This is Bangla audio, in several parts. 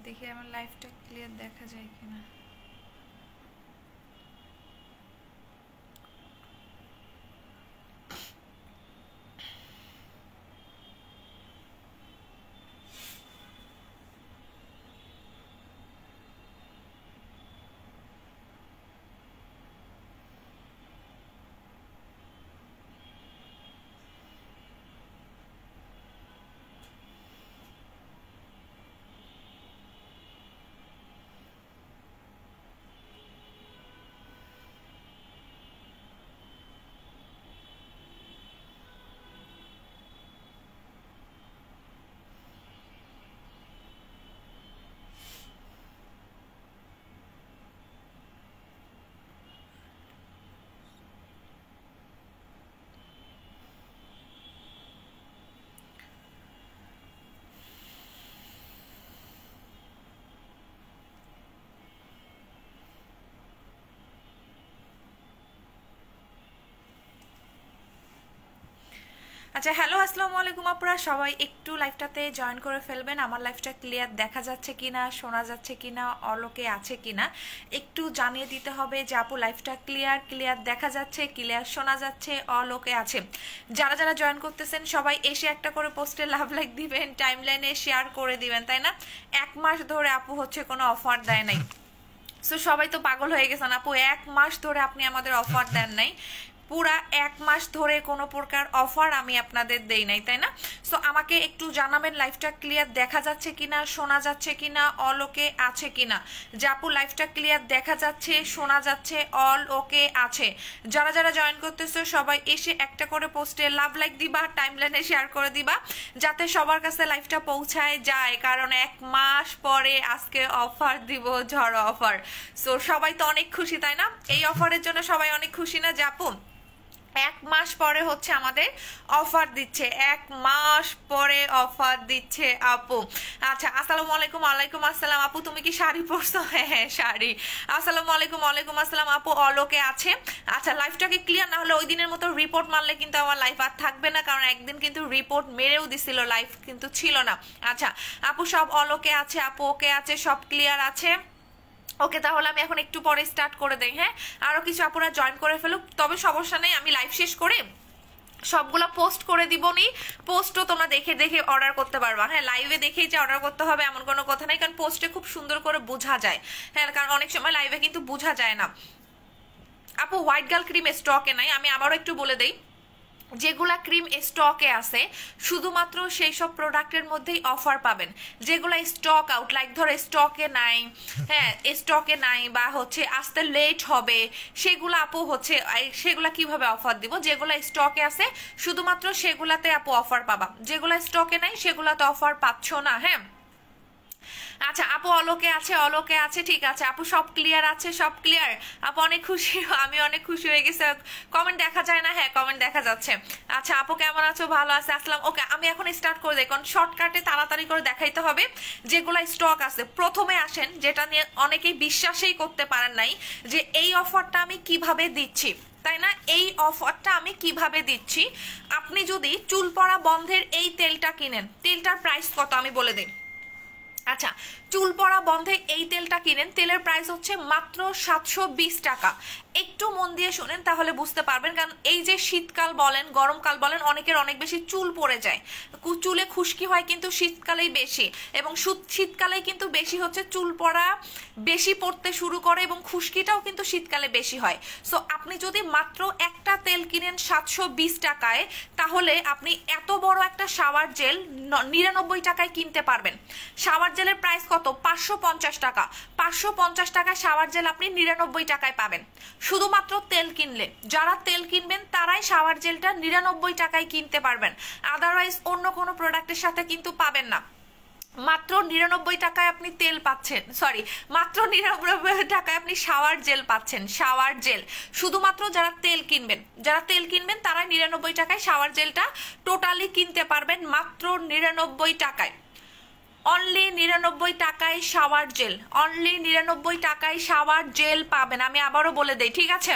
দেখি আমার লাইভটা ক্লিয়ার দেখা যায় কিনা। আচ্ছা, হ্যালো, আসসালামু আলাইকুম আপুরা, সবাই একটু লাইভটাতে জয়েন করে ফেলবেন। আমার লাইভটা ক্লিয়ার দেখা যাচ্ছে কিনা, শোনা যাচ্ছে কিনা, অলোকে আছে কিনা একটু জানিয়ে দিতে হবে যে আপু লাইভটা ক্লিয়ার দেখা যাচ্ছে, ক্লিয়ার শোনা যাচ্ছে, অলোকে আছে। যারা যারা জয়েন করতেছেন সবাই এসে একটা করে পোস্টে লাভ লাইক দিবেন, টাইমলাইনে শেয়ার করে দিবেন, তাই না? 1 মাস ধরে আপু হচ্ছে কোনো অফার দেয় নাই। সো সবাই তো পাগল হয়ে গেছেন, আপু 1 মাস ধরে আপনি আমাদের অফার দেন নাই। পুরা 1 মাস ধরে কোনো প্রকার অফার আমি আপনাদের দেই নাই, তাই না? সো আমাকে একটু জানাবেন লাইভটা ক্লিয়ার দেখা যাচ্ছে কিনা, শোনা যাচ্ছে কিনা, অল ওকে আছে কিনা। যে আপু লাইভটা ক্লিয়ার দেখা যাচ্ছে, শোনা যাচ্ছে, অল ওকে আছে। যারা যারা জয়েন করতেছো সবাই এসে একটা করে পোস্টে লাভ লাইক দিবা, টাইমলাইনে শেয়ার করে দিবা, যাতে সবার কাছে লাইভটা পৌঁছায় যায়। কারণ 1 মাস পরে আজকে অফার দিব, ঝড় অফার। সো সবাই তো অনেক খুশি, তাই না? এই অফারের জন্য সবাই অনেক খুশি না যে আপু 1 মাস পরে হচ্ছে আমাদের অফার দিচ্ছে, 1 মাস পরে অফার দিচ্ছে আপু। আচ্ছা, আসসালামু আলাইকুম। ওয়ালাইকুম আসসালাম আপু, তুমি কি শাড়ি পরছো? হ্যাঁ শাড়ি। আসসালামু আলাইকুম। ওয়ালাইকুম আসসালাম আপু, অলোকে আছে। আচ্ছা, লাইভটাকে ক্লিয়ার না হলে ওই দিনের মতো রিপোর্ট মারলে কিন্তু আমার লাইভ আর থাকবে না, কারণ একদিন কিন্তু রিপোর্ট মেরেও দিছিল, লাইভ কিন্তু ছিল না। আচ্ছা আপু, সব অলোকে আছে আপু, ওকে আছে, সব ক্লিয়ার আছে। ওকে, তাহলে আমি এখন একটু পরে স্টার্ট করে দেই। হ্যাঁ, আরো কিছু আপুরা জয়েন করে ফেলুক, তবে সমস্যা নেই, আমি লাইভ শেষ করে সবগুলা পোস্ট করে দিবনি। পোস্টও তোমরা দেখে দেখে অর্ডার করতে পারবা। হ্যাঁ, লাইভে দেখেই যে অর্ডার করতে হবে এমন কোনো কথা নাই, কারণ পোস্টে খুব সুন্দর করে বোঝা যায়। হ্যাঁ, কারণ অনেক সময় লাইভে কিন্তু বোঝা যায় না। আপু হোয়াইট গার্ল ক্রিম স্টকে নাই, আমি আবারও একটু বলে দেই, যেগুলা ক্রিম স্টকে আছে শুধুমাত্র সেই সব প্রোডাক্টের মধ্যেই অফার পাবেন। যেগুলা স্টক আউট, লাইক ধরো স্টকে নাই, হ্যাঁ স্টকে নাই বা হচ্ছে আসতে লেট হবে, সেগুলো আপু হচ্ছে সেগুলা কিভাবে অফার দিব? যেগুলা স্টকে আছে শুধুমাত্র সেগুলাতে আপু অফার পাবা, যেগুলা স্টকে নাই সেগুলাতে অফার পাচ্ছ না। হ্যাঁ, আচ্ছা আপু অলোকে আছে, অলোকে আছে, ঠিক আছে আপু, সব ক্লিয়ার আছে, সব ক্লিয়ার। আপু অনেক খুশি, আমি অনেক খুশি হয়ে গেছি। কমেন্ট দেখা যায় না? হ্যাঁ কমেন্ট দেখা যাচ্ছে। আচ্ছা আপু কেমন আছো? ভালো আছে, আসলাম। ওকে, আমি এখন স্টার্ট করে দিই, কারণ শর্টকাটে তাড়াতাড়ি করে দেখাইতে হবে। যেগুলা স্টক আছে প্রথমে আসেন, যেটা নিয়ে অনেকেই বিশ্বাসই করতে পারেন নাই যে এই অফারটা আমি কিভাবে দিচ্ছি, তাই না? এই অফারটা আমি কিভাবে দিচ্ছি। আপনি যদি চুল পড়া বন্ধের এই তেলটা কিনেন, তেলটার প্রাইস কত আমি বলে দিই। আচ্ছা, চুল পড়া বন্ধে এই তেলটা কিনেন, তেলের প্রাইস হচ্ছে মাত্র 720 টাকা। একটু মন দিয়ে শুনেন, তাহলে বুঝতে পারবেন। কারণ এই যে শীতকাল বলেন, গরমকাল বলেন, অনেকের অনেক বেশি চুল পড়ে যায়, চুলে খুশকি হয় কিন্তু শীতকালেই বেশি, এবং শীতকালেই কিন্তু বেশি হচ্ছে চুল পড়া বেশি পড়তে শুরু করে, এবং খুশকিটাও কিন্তু শীতকালে বেশি হয়। সো আপনি যদি মাত্র একটা তেল কিনেন 720 টাকায়, তাহলে আপনি এত বড় একটা শাওয়ার জেল 99 টাকায় কিনতে পারবেন। শাওয়ার জেলের প্রাইস কত? 550 টাকা। 550 টাকায় শাওয়ার জেল আপনি 99 টাকায় পাবেন, শুধুমাত্র তেল কিনলে। যারা তেল কিনবেন তারাই শাওয়ার জেলটা 99 টাকায় কিনতে পারবেন, আদারওয়াইজ অন্য কোনো প্রোডাক্টের সাথে কিন্তু পাবেন না। মাত্র 99 টাকায় আপনি তেল পাচ্ছেন, সরি মাত্র 99 টাকায় আপনি শাওয়ার জেল পাচ্ছেন। শাওয়ার জেল শুধুমাত্র যারা তেল কিনবেন, যারা তেল কিনবেন তারাই 99 টাকায় শাওয়ার জেলটা টোটালি কিনতে পারবেন, মাত্র 99 টাকায়। অনলি 99 টাকায় শাওয়ার জেল, অনলি 99 টাকায় শাওয়ার জেল পাবেন। আমি আবারও বলে দেই, ঠিক আছে?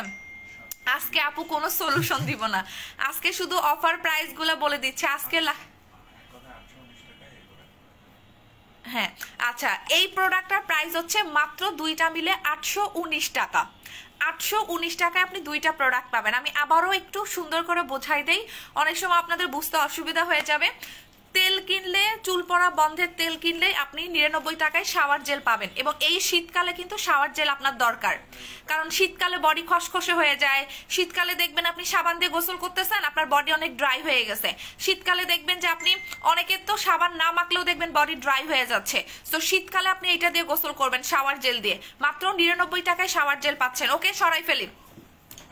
আজকে আপু কোনো সলিউশন দিব না, আজকে শুধু অফার প্রাইস গুলো বলে দিচ্ছে আজকে। হ্যাঁ আচ্ছা, এই প্রোডাক্টটার প্রাইস হচ্ছে মাত্র দুইটা মিলে 819 টাকা। 819 টাকায় আপনি দুইটা প্রোডাক্ট পাবেন। আমি আবারও একটু সুন্দর করে বোঝাই দেই, অনেক সময় আপনাদের বুঝতে অসুবিধা হয়ে যাবে। তেল কিনলে, চুল পড়া বন্ধের তেল কিনলে আপনি 99 টাকায় শাওয়ার জেল পাবেন। এবং এই শীতকালে কিন্তু শাওয়ার জেল আপনার দরকার, কারণ শীতকালে বডি খসখসে হয়ে যায়। শীতকালে দেখবেন আপনি সাবান দিয়ে গোসল করতেছেন, আপনার বডি অনেক ড্রাই হয়ে গেছে। শীতকালে দেখবেন যে আপনি, অনেকের তো সাবান না মাখলেও দেখবেন বডি ড্রাই হয়ে যাচ্ছে। তো শীতকালে আপনি এটা দিয়ে গোসল করবেন, শাওয়ার জেল দিয়ে। মাত্র 99 টাকায় শাওয়ার জেল পাচ্ছেন। ওকে, সরাই ফেলি।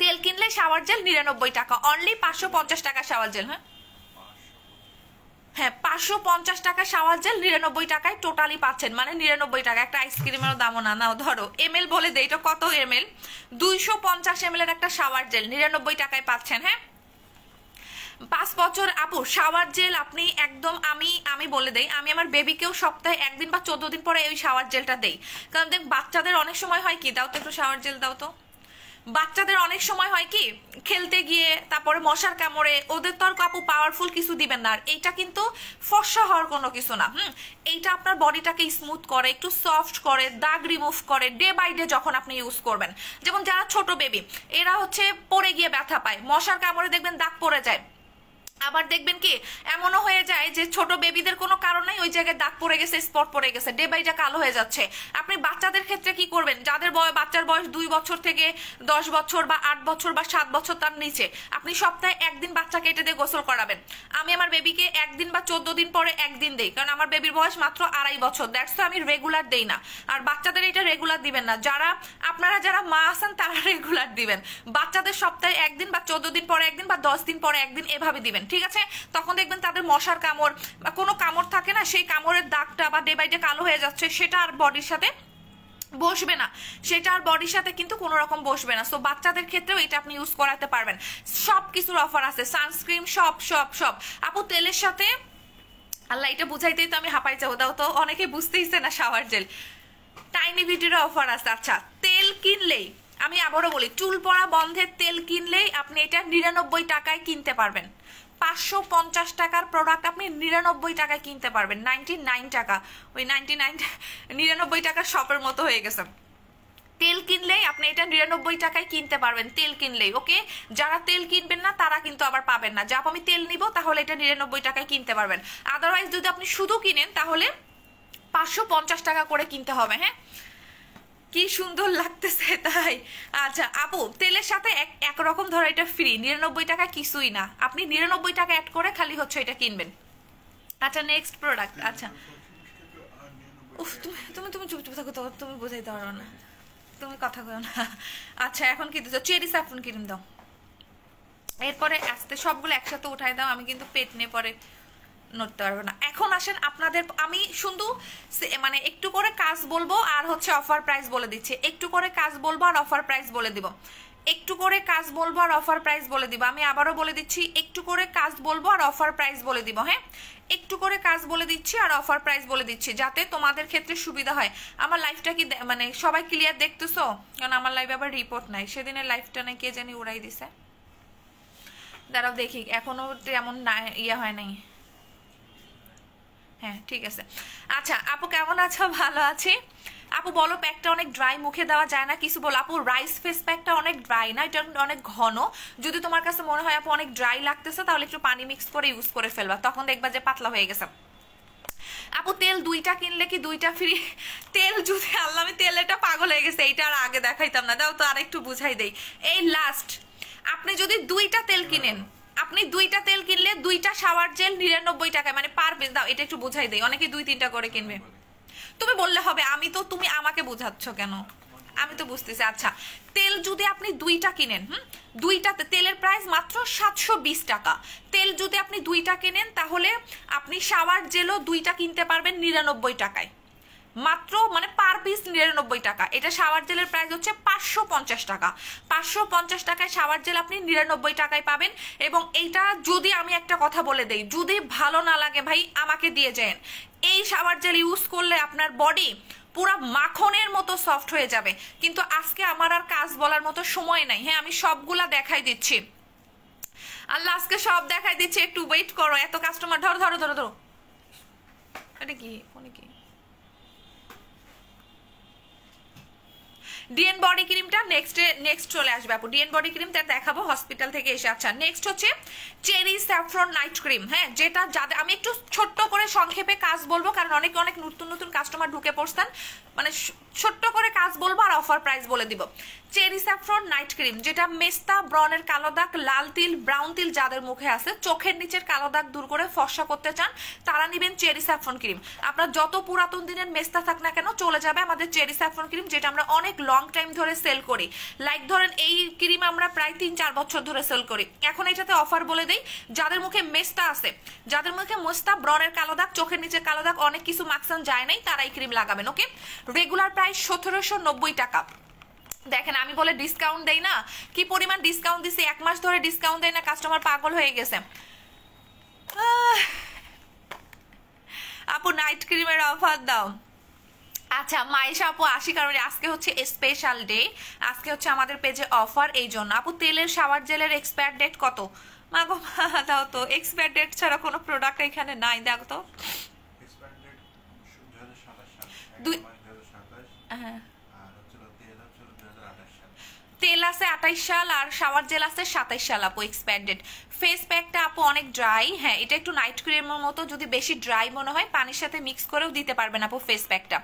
তেল কিনলে শাওয়ার জেল 99 টাকা, অনলি 550 টাকা শাওয়ার জেল। হ্যাঁ 550 টাকা শাওয়ার জেল 99 টাকায় টোটালি পাচ্ছেন, মানে 99 টাকা। একটা আইসক্রিমেরও দামও না। নাও ধরো এমএল বলে দেয়, এটা কত এমএল? 250 এমএল এর একটা শাওয়ার জেল 99 টাকায় পাচ্ছেন। হ্যাঁ 5 বছর আপু শাওয়ার জেল আপনি একদম, আমি বলে দেই, আমি আমার বেবিকেও সপ্তাহে 1 দিন বা 14 দিন পরে ওই শাওয়ার জেলটা দেই। কারণ দেখ বাচ্চাদের অনেক সময় হয় কি, দাও তো একটু শাওয়ার জেল দাও তো। বাচ্চাদের অনেক সময় হয় কি, খেলতে গিয়ে তারপরে মশার কামড়ে, ওদের তো আর কাপু পাওয়ারফুল কিছু দিবেন না। আর এইটা কিন্তু ফর্সা হওয়ার কোনো কিছু না। এইটা আপনার বডিটাকে স্মুথ করে, একটু সফট করে, দাগ রিমুভ করে ডে বাই ডে যখন আপনি ইউজ করবেন। যেমন যারা ছোট বেবি, এরা হচ্ছে পড়ে গিয়ে ব্যথা পায়, মশার কামড়ে দেখবেন দাগ পড়ে যায়। আবার দেখবেন কি এমনও হয়ে যায় যে ছোট বেবিদের কোনো কারণ নাই, ওই জায়গায় দাগ পড়ে গেছে, স্পট পড়ে গেছে, ডে বাই ডে কালো হয়ে যাচ্ছে। আপনি বাচ্চাদের ক্ষেত্রে কি করবেন, যাদের বাচ্চার বয়স 2 বছর থেকে 10 বছর বা 8 বছর বা 7 বছর তার নিচে, আপনি সপ্তাহে 1 দিন বাচ্চাকে এটা দিয়ে গোসল করাবেন। আমি আমার বেবিকে 1 দিন বা 14 দিন পরে 1 দিন দেই, কারণ আমার বেবির বয়স মাত্র 2.5 বছর। দ্যাটস তো আমি রেগুলার দেই না। আর বাচ্চাদের এটা রেগুলার দিবেন না, যারা মা আছেন তারা রেগুলার দিবেন। বাচ্চাদের সপ্তাহে 1 দিন বা 14 দিন পরে 1 দিন বা 10 দিন পরে 1 দিন এভাবে দিবেন, ঠিক আছে? তখন দেখবেন তাদের মশার কামড় বা কোনো কামড় থাকে না, সেই কামড়ের দাগটা বা ডে বাই ডে কালো হয়ে যাচ্ছে, সেটা আর বডির সাথে বসবে না, সেটা আর বডির সাথে কিন্তু কোনো রকম বসবে না। সো বাচ্চাদের ক্ষেত্রেও এটা আপনি ইউজ করাতে পারবেন। সব কিছুর অফার আছে, সানস্ক্রিন সব সব সব। আপু তেলের সাথে, আল্লাহ এটা বুঝাইতেই তো আমি হাঁপাই যাবো, দাও তো, অনেকে বুঝতেইছে না শাওয়ার জেল। টাইনি বিউটির অফার আছে। আচ্ছা, তেল কিনলেই, আমি আবারও বলি, চুল পড়া বন্ধের তেল কিনলেই আপনি এটা 99 টাকায় কিনতে পারবেন। 550 টাকার প্রোডাক্ট আপনি 99 টাকায় কিনতে পারবেন। 99 টাকা, ওই 99 টাকা শপের মতো হয়ে গেছে। তেল কিনলেই আপনি এটা 99 টাকায় কিনতে পারবেন, তেল কিনলেই। ওকে, যারা তেল কিনবেন না তারা কিন্তু আবার পাবেন না। যা আমি তেল নিব তাহলে এটা 99 টাকায় কিনতে পারবেন। আদারওয়াইজ যদি আপনি শুধু কিনেন তাহলে 550 টাকা করে কিনতে হবে। হ্যাঁ, কি সুন্দর লাগতেছে তাই। আচ্ছা আপু, তেলের সাথে একরকম ধরো এটা ফ্রি, 99 টাকা কিছুই না, আপনি 99 টাকা অ্যাড করে খালি হচ্ছে এটা কিনবেন। আচ্ছা নেক্সট প্রোডাক্ট। আচ্ছা উফ, তুমি তুমি তুমি চুপ চুপ থাকো তো, তুমি বোঝাইতে পারো না, তুমি কথা কও না। আচ্ছা এখন কি দিচ্ছ? চেরি স্যাফরন ক্রিম দাও। এরপরে আস্তে সবগুলো একসাথে উঠাই দাও, আমি কিন্তু পেট নিয়ে পরে নড়তে পারবো না। এখন আসেন আপনাদের, আমি শুধু মানে একটু করে কাজ বলবো আর হচ্ছে অফার প্রাইস বলে দিচ্ছি। একটু করে কাজ বলবো আর অফার প্রাইস বলে দিব। একটু করে কাজ বলবো আর অফার প্রাইস বলে দিব। আমি আবারও বলে দিচ্ছি, একটু করে কাজ বলবো আর অফার প্রাইস বলে দিব। হ্যাঁ, একটু করে কাজ বলে দিচ্ছি আর অফার প্রাইস বলে দিচ্ছি, যাতে তোমাদের ক্ষেত্রে সুবিধা হয়। আমার লাইফটা কি মানে সবাই ক্লিয়ার দেখতেছো? কারণ আমার লাইভে আবার রিপোর্ট নাই, সেদিনের লাইফটা না কে জানি উড়াই দিছে। দাঁড়াও দেখি, এখনো এমন না ইয়ে হয় নাই। হ্যাঁ ঠিক আছে। আচ্ছা আপু কেমন আছো? ভালো আছি। আপু বলো, প্যাকটা অনেক ড্রাই, মুখে দেওয়া যায় না, কিছু বলো। আপু রাইস ফেস প্যাকটা অনেক ড্রাই না, এটা অনেক ঘন। যদি তোমার কাছে মনে হয় আপু অনেক ড্রাই লাগতেছে, তাহলে একটু পানি মিক্স করে ইউজ করে ফেলবা, তখন দেখবা যে পাতলা হয়ে গেছে। আপু তেল 2টা কিনলে কি 2টা ফ্রি? তেল যদি, আল্লাহ আমি তেল এটা পাগল হয়ে গেছে, এইটা আর আগে দেখাইতাম না। দাও তো আরেকটু বুঝাই দেই। এই লাস্ট, আপনি যদি 2টা তেল কিনেন, আপনি 2টা তেল কিনলে 2টা শাওয়ার জেল 99 টাকায়, মানে পার পিস। দাও এটা একটু বুঝাই দেই, অনেকে 2-3টা করে কিনবে। তুমি বললে হবে, আমি তো, তুমি আমাকে বুঝাচ্ছ কেন? আমি তো বুঝতেছি। আচ্ছা, তেল যদি আপনি 2টা কিনেন, দুইটাতে তেলের প্রাইস মাত্র 720 টাকা। তেল যদি আপনি 2টা কিনেন তাহলে আপনি শাওয়ার জেলও 2টা কিনতে পারবেন 99 টাকায় মাত্র, মানে পার পিস 99 টাকা। এটা শাওয়ার জেলের প্রাইস হচ্ছে 550 টাকা। 550 টাকায় শাওয়ার জেল আপনি 99 টাকায় পাবেন। এবং এইটা যদি আমি একটা কথা বলে দেই, যদি ভালো না লাগে ভাই আমাকে দিয়ে যান। এই শাওয়ার জেল ইউজ করলে আপনার বডি পুরা মাখনের মতো সফট হয়ে যাবে। কিন্তু আজকে আমার আর কাজ বলার মতো সময় নাই। হ্যাঁ, আমি সবগুলা দেখাই দিচ্ছি, আল্লাহ আজকে সব দেখাই দিচ্ছি, একটু ওয়েট করো। এত কাস্টমার, ধরো ধরো ধরো ধরো, এটা কি ফোনে কি ডিএন বডি ক্রিমটা নেক্সট চলে আসবে আপু। ডিএন বডি ক্রিমটা দেখাবো হসপিটাল থেকে এসে। আচ্ছা, নেক্সট হচ্ছে চেরি স্যাফরন নাইট ক্রিম। হ্যাঁ, যেটা যাদের আমি একটু ছোট্ট করে সংক্ষেপে কাজ বলবো, কারণ অনেক অনেক নতুন নতুন কাস্টমার ঢুকে পড়ছেন, মানে ছোট্ট করে কাজ বলবো আর অফার প্রাইস বলে দিব। চেরি স্যাফরন নাইট ক্রিম, যেটা মেস্তা, ব্রনের কালো দাগ, লাল তিল, ব্রাউন তিল যাদের মুখে আছে, চোখের নিচের কালো দাগ দূর করে ফর্সা করতে চান, তারা নিবেন চেরি স্যাফরন ক্রিম। আপনার যত পুরাতন দিনের মেস্তা থাক না কেন চলে যাবে আমাদের চেরি স্যাফরন ক্রিম, যেটা আমরা অনেক লং টাইম ধরে সেল করি। লাইক ধরেন এই ক্রিম আমরা প্রায় 3-4 বছর ধরে সেল করি। এখন এটাতে অফার বলে দেই, যাদের মুখে মেস্তা আছে, যাদের মুখে মেস্তা, ব্রনের কালো দাগ, চোখের নিচের কালো দাগ, অনেক কিছু মাখসান যায় নাই, তারা এই ক্রিম লাগাবেন। ওকে, রেগুলার প্রাইস 1790 টাকা। দেখেন আমি বলে ডিসকাউন্ট দেই না, কি পরিমাণ ডিসকাউন্ট দিছি, 1 মাস ধরে ডিসকাউন্ট দেয় না, কাস্টমার পাগল হয়ে গেছে। আপু নাইট ক্রিমের অফার দাও। আচ্ছা মাইশা আপু আসি, কারণ আজকে হচ্ছে স্পেশাল ডে, আজকে হচ্ছে আমাদের পেজে অফার, এই জন্য। আপু তেলের শাওয়ার জেলের এক্সপায়ার ডেট কত? মা গো দাও তো, এক্সপায়ার ডেট ছাড়া কোনো প্রোডাক্ট এখানে নাই, দেখো তো। হ্যাঁ, তেল আছে 28 সাল আর শাওয়ার জেল আছে 27 সাল আপু এক্সপ্যান্ডেড। ফেস প্যাকটা আপু অনেক ড্রাই, হ্যাঁ এটা একটু নাইট ক্রিমের মতো, যদি বেশি ড্রাই মনে হয় পানির সাথে মিক্স করেও দিতে পারবেন আপু ফেস প্যাকটা।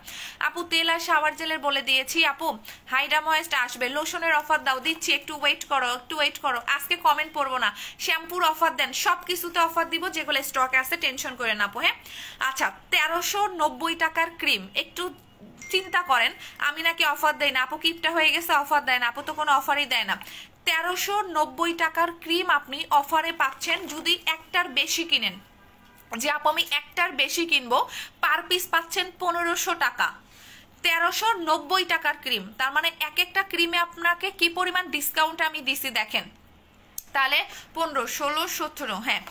আপু তেল আর শাওয়ার জেলের বলে দিয়েছি আপু। হাইড্রা ময়েস্ট আসবে, লোশনের অফার দাও, দিচ্ছি, একটু ওয়েট করো, একটু ওয়েট করো, আজকে কমেন্ট পড়বো না। শ্যাম্পুর অফার দেন, সব কিছুতে অফার দিব যেগুলো স্টকে আছে, টেনশন করে না আপু। হ্যাঁ আচ্ছা, 1390 টাকার ক্রিম, একটু চিন্তা করেন আমি নাকি অফার দেয় না আপু, কিপটা হয়ে গেছে, অফার দেয় না আপু, তো কোনো অফারই দেয় না। 1390 টাকার ক্রিম আপনি অফারে পাচ্ছেন যদি একটার বেশি কিনেন, যে আপু আমি একটার বেশি কিনবো, পার পিস পাচ্ছেন 1500 টাকা। 1390 টাকার ক্রিম, তার মানে এক একটা ক্রিমে আপনাকে কি পরিমাণ ডিসকাউন্ট আমি দিছি দেখেন, তাহলে 15, 16, 17, হ্যাঁ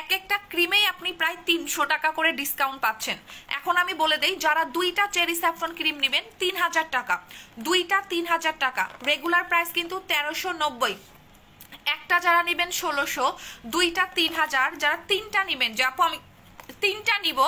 এক একটা ক্রিমেই আপনি প্রায় 300 টাকা করে ডিসকাউন্ট পাচ্ছেন। এখন আমি বলে দেই, যারা দুইটা চেরি স্যাফরন ক্রিম নেবেন 3000 টাকা, দুইটা 3000 টাকা, রেগুলার প্রাইস কিন্তু 1390। একটা যারা নেবেন 1600, দুইটা 3000, যারা তিনটা নেবেন, যে আপু আমি তিনটা নিব,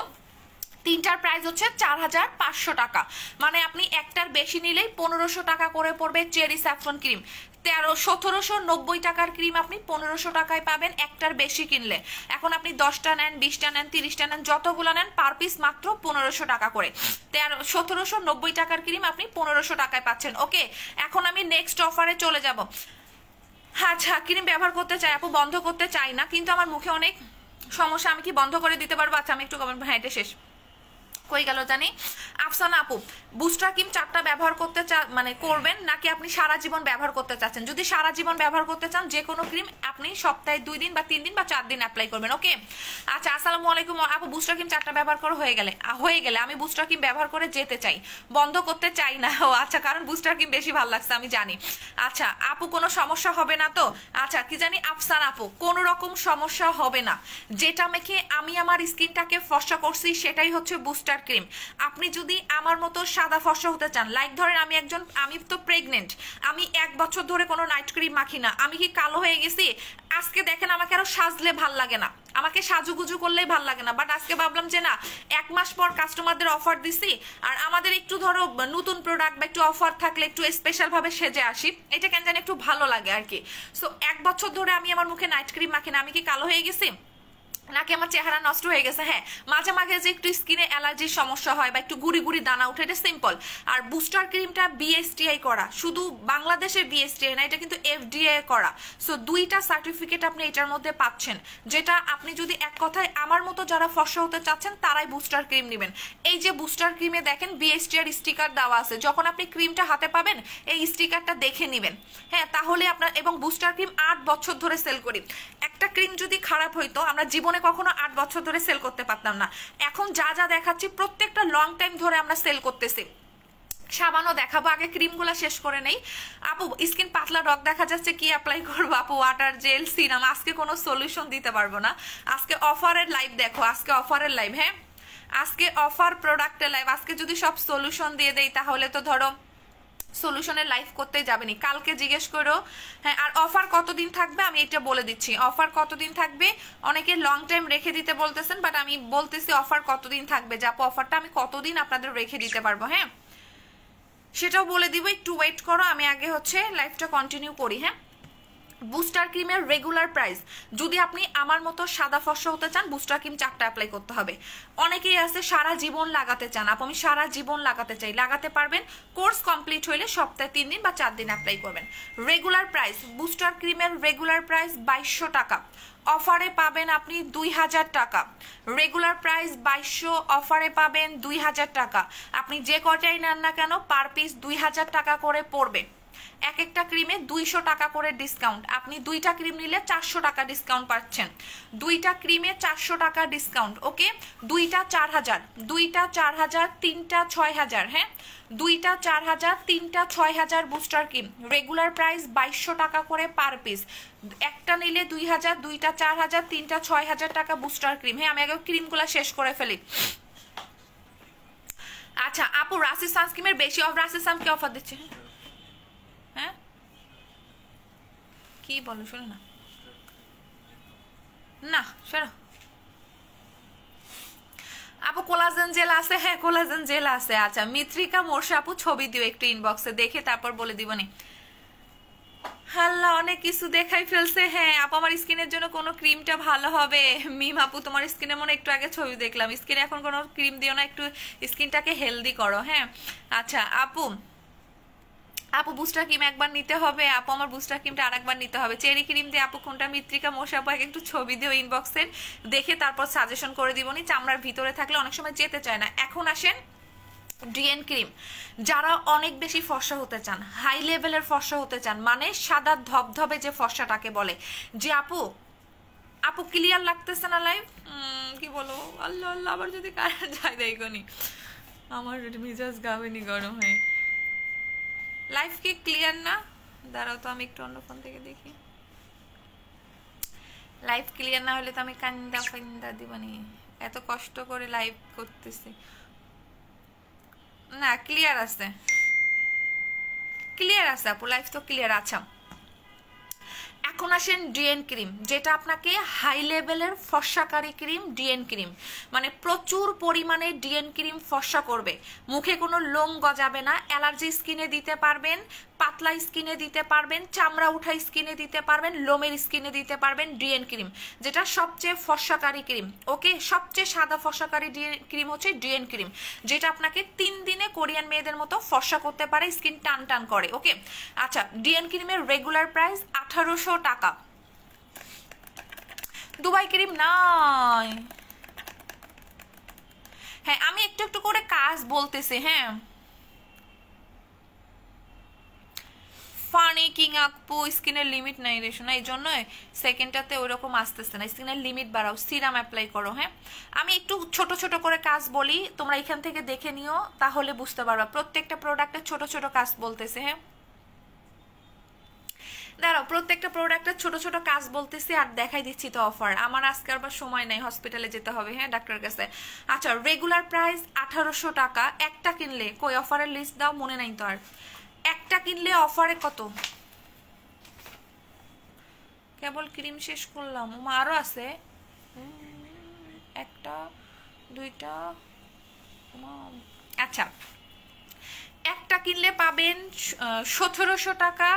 তিনটার প্রাইস হচ্ছে 4500 টাকা, মানে আপনি একটার বেশি নিলেই 1500 টাকা করে পড়বে চেরি স্যাফরন ক্রিম। 1790 টাকার ক্রিম আপনি 1500 টাকায় পাবেন একটার বেশি কিনলে। এখন আপনি 10টা নেন, 20টা নেন, 30টা নেন, যতগুলো নেন পার পিস মাত্র 1500 টাকা করে। 1790 টাকার ক্রিম আপনি 1500 টাকায় পাচ্ছেন। ওকে, এখন আমি নেক্সট অফারে চলে যাব। আচ্ছা, ক্রিম ব্যবহার করতে চাই আপু, বন্ধ করতে চাই না, কিন্তু আমার মুখে অনেক সমস্যা, আমি কি বন্ধ করে দিতে পারবো? আচ্ছা আমি একটু কমেন্ট, হ্যাঁ এটা শেষ কই গেল জানি। আফসানা আপু, বুস্টার ক্রিম 4টা ব্যবহার করতে মানে করবেন নাকি আপনি সারা জীবন ব্যবহার করতে চাচ্ছেন? যদি সারা জীবন ব্যবহার করতে চান, যে কোনো ক্রিম আপনি সপ্তাহে 2 দিন বা 3 দিন বা 4 দিন অ্যাপ্লাই করবেন। ওকে আচ্ছা, আসসালামু আলাইকুম আপু, বুস্টার ক্রিম 4টা ব্যবহার করে হয়ে গেলে আমি বুস্টার ক্রিম ব্যবহার করে যেতে চাই, বন্ধ করতে চাই না। ও আচ্ছা, কারণ বুস্টার ক্রিম বেশি ভালো লাগছে আমি জানি। আচ্ছা আপু, কোনো সমস্যা হবে না তো? আচ্ছা কি জানি আফসানা আপু, কোনো রকম সমস্যা হবে না, যেটা মেখে আমি আমার স্কিনটাকে ফর্সা করছি সেটাই হচ্ছে বুস্টার ক্রিম। আপনি যদি আমার মতো সাদা ফর্সা হতে চান, লাইক ধরেন আমি তো প্রেগনেন্ট, আমি 1 বছর ধরে কোনো নাইট ক্রিম মাখি না, আমি কি কালো হয়ে গেছি? আজকে দেখেন আমাকে আরো সাজলে ভাল লাগে না, আমাকে সাজুগুজু করলেই ভাল লাগে না, বাট আজকে ভাবলাম যে না, 1 মাস পর কাস্টমারদের অফার দিছি, আর আমাদের একটু ধরো নতুন প্রোডাক্ট বা একটু অফার থাকলে একটু স্পেশাল ভাবে সেজে আসি, এটা কেন জানি একটু ভালো লাগে আর কি। সো 1 বছর ধরে আমি আমার মুখে নাইট ক্রিম মাখি না, আমি কি কালো হয়ে গেছি নাকি আমার চেহারা নষ্ট হয়ে গেছে? হ্যাঁ, মাঝে মাঝে যে একটু স্কিনে অ্যালার্জির সমস্যা হয় বা একটু গুড়ি গুড়ি দানা উঠে, এটা সিম্পল। আর বুস্টার ক্রিমটা বিএসটিআই করা, শুধু বাংলাদেশের বিএসটিআই না, এটা কিন্তু এফডিএ করা। সো 2টা সার্টিফিকেট আপনি এটার মধ্যে পাচ্ছেন, যেটা আপনি যদি এক কথায় আমার মতো যারা ফর্সা হতে চাচ্ছেন তারাই বুস্টার ক্রিম নেবেন। এই যে বুস্টার ক্রিমে দেখেন বিএসটিআর স্টিকার দেওয়া আছে, যখন আপনি ক্রিমটা হাতে পাবেন এই স্টিকারটা দেখে নেবেন। হ্যাঁ, তাহলে আপনার, এবং বুস্টার ক্রিম 8 বছর ধরে সেল করি। একটা ক্রিম যদি খারাপ হইতো, আমরা জীবনে কখনো 8 বছর ধরে সেল করতে পারতাম না। এখন যা যা দেখাচ্ছি প্রত্যেকটা লং টাইম ধরে আমরা সেল করতেছি। সাবানও দেখাবো, আগে ক্রিমগুলো শেষ করে নেই। আপু স্কিন পাতলা রক দেখা যাচ্ছে, কি অ্যাপ্লাই করবো আপু? ওয়াটার, জেল, সিরাম, আজকে কোনো সলিউশন দিতে পারবো না, আজকে অফারের লাইভ দেখো, আজকে অফারের লাইভ। হ্যাঁ আজকে অফার প্রোডাক্টের লাইভ, আজকে যদি সব সলিউশন দিয়ে দেই তাহলে তো ধরো সলিউশনের লাইভ করতে যাবেনি, কালকে জিজ্ঞেস করো। হ্যাঁ, আর অফার কতদিন থাকবে আমি এটা বলে দিচ্ছি, অফার কতদিন থাকবে। অনেকে লং টাইম রেখে দিতে বলতেছেন, বাট আমি বলতেছি অফার কতদিন থাকবে, যা অফারটা আমি কতদিন আপনাদের রেখে দিতে পারবো, হ্যাঁ সেটাও বলে দিব, একটু ওয়েট করো। আমি আগে হচ্ছে লাইভটা কন্টিনিউ করি। হ্যাঁ, বুস্টার ক্রিমের রেগুলার প্রাইস, যদি আপনি আমার মতো সাদা ফর্সা হতে চান বুস্টার ক্রিম 4টা অ্যাপ্লাই করতে হবে। অনেকেই আছে সারা জীবন লাগাতে চান, আপু আমি সারা জীবন লাগাতে চাই, লাগাতে পারবেন। কোর্স কমপ্লিট হইলে সপ্তাহে 3 দিন বা 4 দিন অ্যাপ্লাই করবেন। রেগুলার প্রাইস বুস্টার ক্রিমের রেগুলার প্রাইস 2200 টাকা, অফারে পাবেন আপনি 2000 টাকা। রেগুলার প্রাইস 2200, অফারে পাবেন 2000 টাকা। আপনি যে কটাই নেন না কেন পার পিস 2000 টাকা করে পড়বে। এক একটা ক্রিমে 200 টাকা করে ডিসকাউন্ট, আপনি 2টা ক্রিম নিলে 400 টাকা ডিসকাউন্ট পাচ্ছেন। 2টা ক্রিমে 400 টাকা ডিসকাউন্ট, ওকে। 2টা 4000, 2টা 4000, 3টা 6000, হ্যাঁ 2টা 4000, 3টা 6000 বুস্টার ক্রিম। রেগুলার প্রাইস 2200 টাকা করে পার পিস, একটা নিলে 2000, 2টা 4000, 3টা 6000 টাকা বুস্টার ক্রিম। হ্যাঁ, আমি আগে ক্রিমগুলো শেষ করে ফেলি। আচ্ছা আপু, রাশি সানস্ক্রিমের বেশি অফ, রাশি সানকে অফার দিচ্ছে, হ্যাঁ কি বলো শোনো না, না শোনো আপু কোলাজেন জেল আছে, হ্যাঁ কোলাজেন জেল আছে। আচ্ছা মিত্রিকা মোর্শা আপু ছবি দিও একটু ইনবক্সে, দেখে তারপর বলে দিবনি। আল্লাহ অনেক কিছু দেখাই ফেলছে। হ্যাঁ আপু আমার স্কিনের জন্য কোন ক্রিমটা ভালো হবে? মিম আপু তোমার স্কিনে মনে একটু আগে ছবি দেখলাম, স্কিনে এখন কোনো ক্রিম দিও না, একটু স্কিনটাকে হেলদি করো। হ্যাঁ আচ্ছা আপু, আপু বুস্টার ক্রিম একবার নিতে হবে, আপু আমার বুস্টার ক্রিমটা আরেকবার নিতে হবে। চেরি ক্রিম দিয়ে আপু কোনটা? মিত্রিকা মোশা আপু একটু ছবি দিও ইনবক্সের, দেখে তারপর সাজেশন করে দিবনি। চামড়ার ভিতরে থাকলে অনেক সময় যেতে চায় না। এখন আসেন ডিএন ক্রিম, যারা অনেক বেশি ফর্সা হতে চান, হাই লেভেলের ফর্সা হতে চান, মানে সাদা ধবধবে যে ফর্সাটাকে বলে, যে আপু আপু ক্লিয়ার লাগতেছে না লাইভ, কি বলো আল্লাহ আল্লাহ, আবার যদি কারেন্ট যায় দেখনি আমার মিজাজ গাবেনি গরম হয়ে। লাইভ কি ক্লিয়ার না? দাঁড়াও তো আমি একটু অন্য ফোন থেকে দেখি। লাইভ ক্লিয়ার না হলে তো আমি কান্দা ফান্দা দিবানি, এত কষ্ট করে লাইভ করতেছি। না ক্লিয়ার আছে, ক্লিয়ার আছে আপু, লাইভ তো ক্লিয়ার। আচ্ছা এখন আসেন ডিএন ক্রিম, যেটা আপনাকে হাই লেভেলের ফর্সাকারী ক্রিম। ডিএন ক্রিম মানে প্রচুর পরিমাণে ডিএন ক্রিম ফর্সা করবে, মুখে কোনো লোম গজাবে না, অ্যালার্জি স্কিনে দিতে পারবেন, পাতলা স্কিনে দিতে পারবেন, চামড়া উঠা স্কিনে দিতে পারবেন, লোমের স্কিনে দিতে পারবেন। ডিএন ক্রিম যেটা সবচেয়ে ফর্সাকারী ক্রিম, ওকে সবচেয়ে সাদা ফর্সাকারী ক্রিম হচ্ছে ডিএন ক্রিম, যেটা আপনাকে 3 দিনে কোরিয়ান মেয়েদের মতো ফর্সা করতে পারে, স্কিন টান টান করে, ওকে। আচ্ছা ডিএন ক্রিমের রেগুলার প্রাইস 1800 টাকা। দুবাই ক্রিম নাই, হ্যাঁ আমি একটু একটু করে কাজ বলতেছি। হ্যাঁ ফানি কিং আপু স্কিনের লিমিট নাই রে শোনা, এই জন্য সেকেন্ডটাতে ওইরকম আসতেছে না, স্কিনের লিমিট বাড়াও, সিরাম অ্যাপ্লাই করো। হ্যাঁ আমি একটু ছোট ছোট করে কাজ বলি, তোমরা এখান থেকে দেখে নিও, তাহলে বুঝতে পারবা প্রত্যেকটা প্রোডাক্টের ছোট ছোট কাজ বলতেছে। হ্যাঁ দাঁড়াও, প্রত্যেকটা প্রোডাক্টের ছোট ছোট কাজ বলতেছি আর দেখাই দিচ্ছি তো অফার। আমার আজকে আবার সময় নাই, হসপিটালে যেতে হবে, হ্যাঁ ডাক্তারের কাছে। আচ্ছা রেগুলার প্রাইস 1800 টাকা, একটা কিনলে কই অফারের লিস্ট দাও, মনে নাই তো আর। একটা কিনলে অফারে কত? কেবল ক্রিম শেষ করলাম, আরো আছে, একটা দুইটা। আচ্ছা একটা কিনলে পাবেন 1700 টাকা,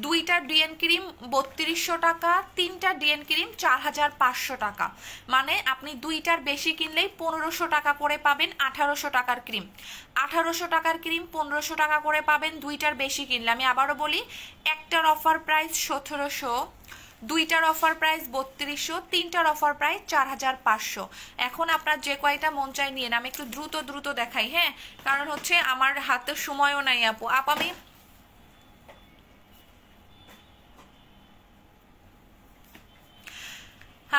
2টা ডিএন ক্রিম 3200 টাকা, 3টা ডিএন ক্রিম 4500 টাকা। মানে আপনি 2টার বেশি কিনলেই 1500 টাকা করে পাবেন 1800 টাকার ক্রিম। 1800 টাকার ক্রিম 1500 টাকা করে পাবেন 2টার বেশি কিনলে। আমি আবারও বলি, একটার অফার প্রাইস 1700, 2টার অফার প্রাইস 3200, 3টার অফার প্রাইস 4500। এখন আপনার যে কয়টা মন চাই নিয়ে না, আমি একটু দ্রুত দ্রুত দেখাই। হ্যাঁ কারণ হচ্ছে আমার হাতে সময়ও নাই আপু। আমি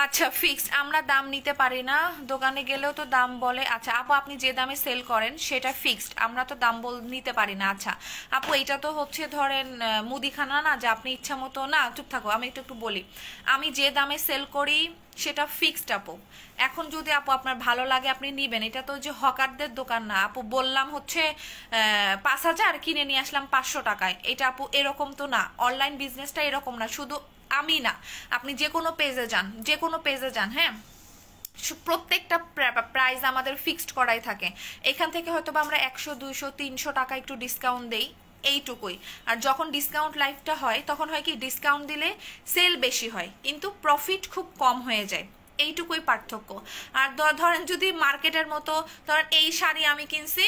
আচ্ছা ফিক্সড আমরা দাম নিতে পারি না, দোকানে গেলেও তো দাম বলে। আচ্ছা আপু আপনি যে দামে সেল করেন সেটা ফিক্সড, আমরা তো দাম নিতে পারি না। আচ্ছা আপু এটা তো হচ্ছে ধরেন মুদিখানা না যে আপনি ইচ্ছা মতো, না চুপ থাকো আমি একটু একটু বলি, আমি যে দামে সেল করি সেটা ফিক্সড আপু। এখন যদি আপু আপনার ভালো লাগে আপনি নিবেন, এটা তো যে হকারদের দোকান না আপু। বললাম হচ্ছে 5,000 কিনে নিয়ে আসলাম 500 টাকায়, এটা আপু এরকম তো না। অনলাইন বিজনেসটা এরকম না, শুধু আমি না, আপনি যে কোনো পেজে যান, যে কোনো পেজে যান, হ্যাঁ প্রত্যেকটা প্রাইস আমাদের ফিক্সড করাই থাকে। এখান থেকে হয়তো আমরা 100 200 300 টাকা একটু ডিসকাউন্ট দেই, এইটুকুই। আর যখন ডিসকাউন্ট লাইফটা হয় তখন হয় কি ডিসকাউন্ট দিলে সেল বেশি হয় কিন্তু প্রফিট খুব কম হয়ে যায়, এইটুকুই পার্থক্য। আর ধরেন যদি মার্কেটের মতো, ধরেন এই শাড়ি আমি কিনছি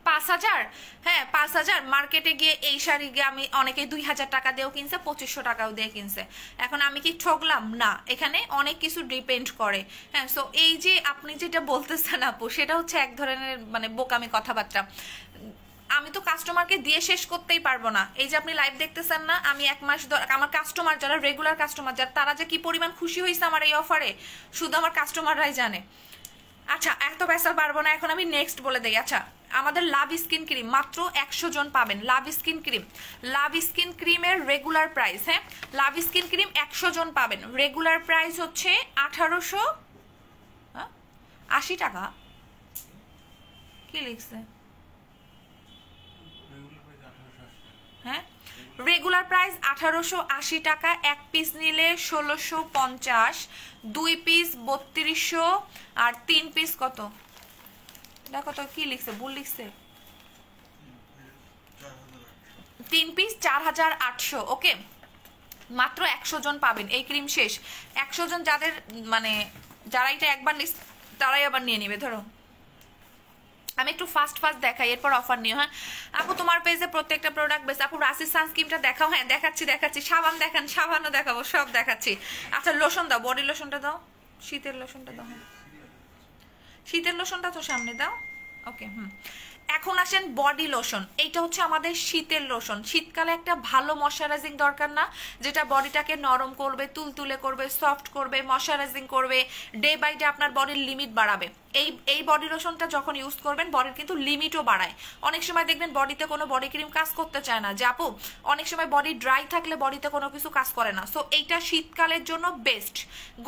5,000, হ্যাঁ 5,000, মার্কেটে গিয়ে এই শাড়ি গিয়ে আমি অনেকে 2,000 টাকা দিয়েও কিনছে, 2,500 টাকাও দিয়ে কিনছে। এখন আমি কি ঠকলাম? না, এখানে অনেক কিছু ডিপেন্ড করে। হ্যাঁ সো এই যে আপনি যেটা বলতেছেন আপু সেটা হচ্ছে এক ধরনের মানে বোকামি কথাবার্তা। আমি তো কাস্টমারকে দিয়ে শেষ করতেই পারবো না। এই যে আপনি লাইভ দেখতেছেন না, আমি 1 মাস আমার কাস্টমার যারা রেগুলার কাস্টমার যারা, তারা যে কি পরিমাণ খুশি হয়েছে আমার এই অফারে শুধু আমার কাস্টমাররাই জানে। আচ্ছা এত পয়সা পারবো না, এখন আমি নেক্সট বলে দেই। আচ্ছা আমাদের লাভ স্কিন ক্রিম মাত্র 100 জন পাবেন। লাভ স্কিন ক্রিম, লাভ স্কিন ক্রিমের রেগুলার প্রাইস, হ্যাঁ লাভ স্কিন ক্রিম 100 জন পাবেন, রেগুলার প্রাইস হচ্ছে 1880 টাকা। কি লিখছে? হ্যাঁ রেগুলার প্রাইস 1880 টাকা, এক পিস নিলে 1650, 2 পিস 3200, আর 3 পিস কত দেখো তো কি লিখছে, ভুল লিখছে, 3 পিস 4800। ওকে মাত্র 100 জন পাবেন, এই ক্রিম শেষ। 100 জন যাদের মানে যারা এটা একবার নিস তারাই আবার নিয়ে নিবে। ধরো আমি একটু ফাস্ট দেখাই, এরপর অফার নিও। হ্যাঁ আপু তোমার পেজে প্রত্যেকটা প্রোডাক্ট বেশ। আপু রাসির সানস্ক্রিনটা দেখাও। হ্যাঁ দেখাচ্ছি। সাবান দেখান, সাবানও দেখাবো, সব দেখাচ্ছি। আচ্ছা লোশন দাও, বডি লোশনটা দাও, শীতের লোশনটা দাও। হ্যাঁ শীতের লোশনটা তো সামনে দাও। ওকে এখন আসেন বডি লোশন। এইটা হচ্ছে আমাদের শীতের লোশন। শীতকালে একটা ভালো ময়শ্চারাইজিং দরকার না, যেটা বডিটাকে নরম করবে, তুলতুলে করবে, সফট করবে, ময়শ্চারাইজিং করবে, ডে বাই ডে আপনার বডির লিমিট বাড়াবে। এই বডি লোশনটা যখন ইউজ করবেন বডির কিন্তু লিমিটও বাড়ায়। অনেক সময় দেখবেন বডিতে কোনো বডি ক্রিম কাজ করতে চায় না, যে আপু অনেক সময় বডি ড্রাই থাকলে বডিতে কোনো কিছু কাজ করে না। সো এইটা শীতকালের জন্য বেস্ট,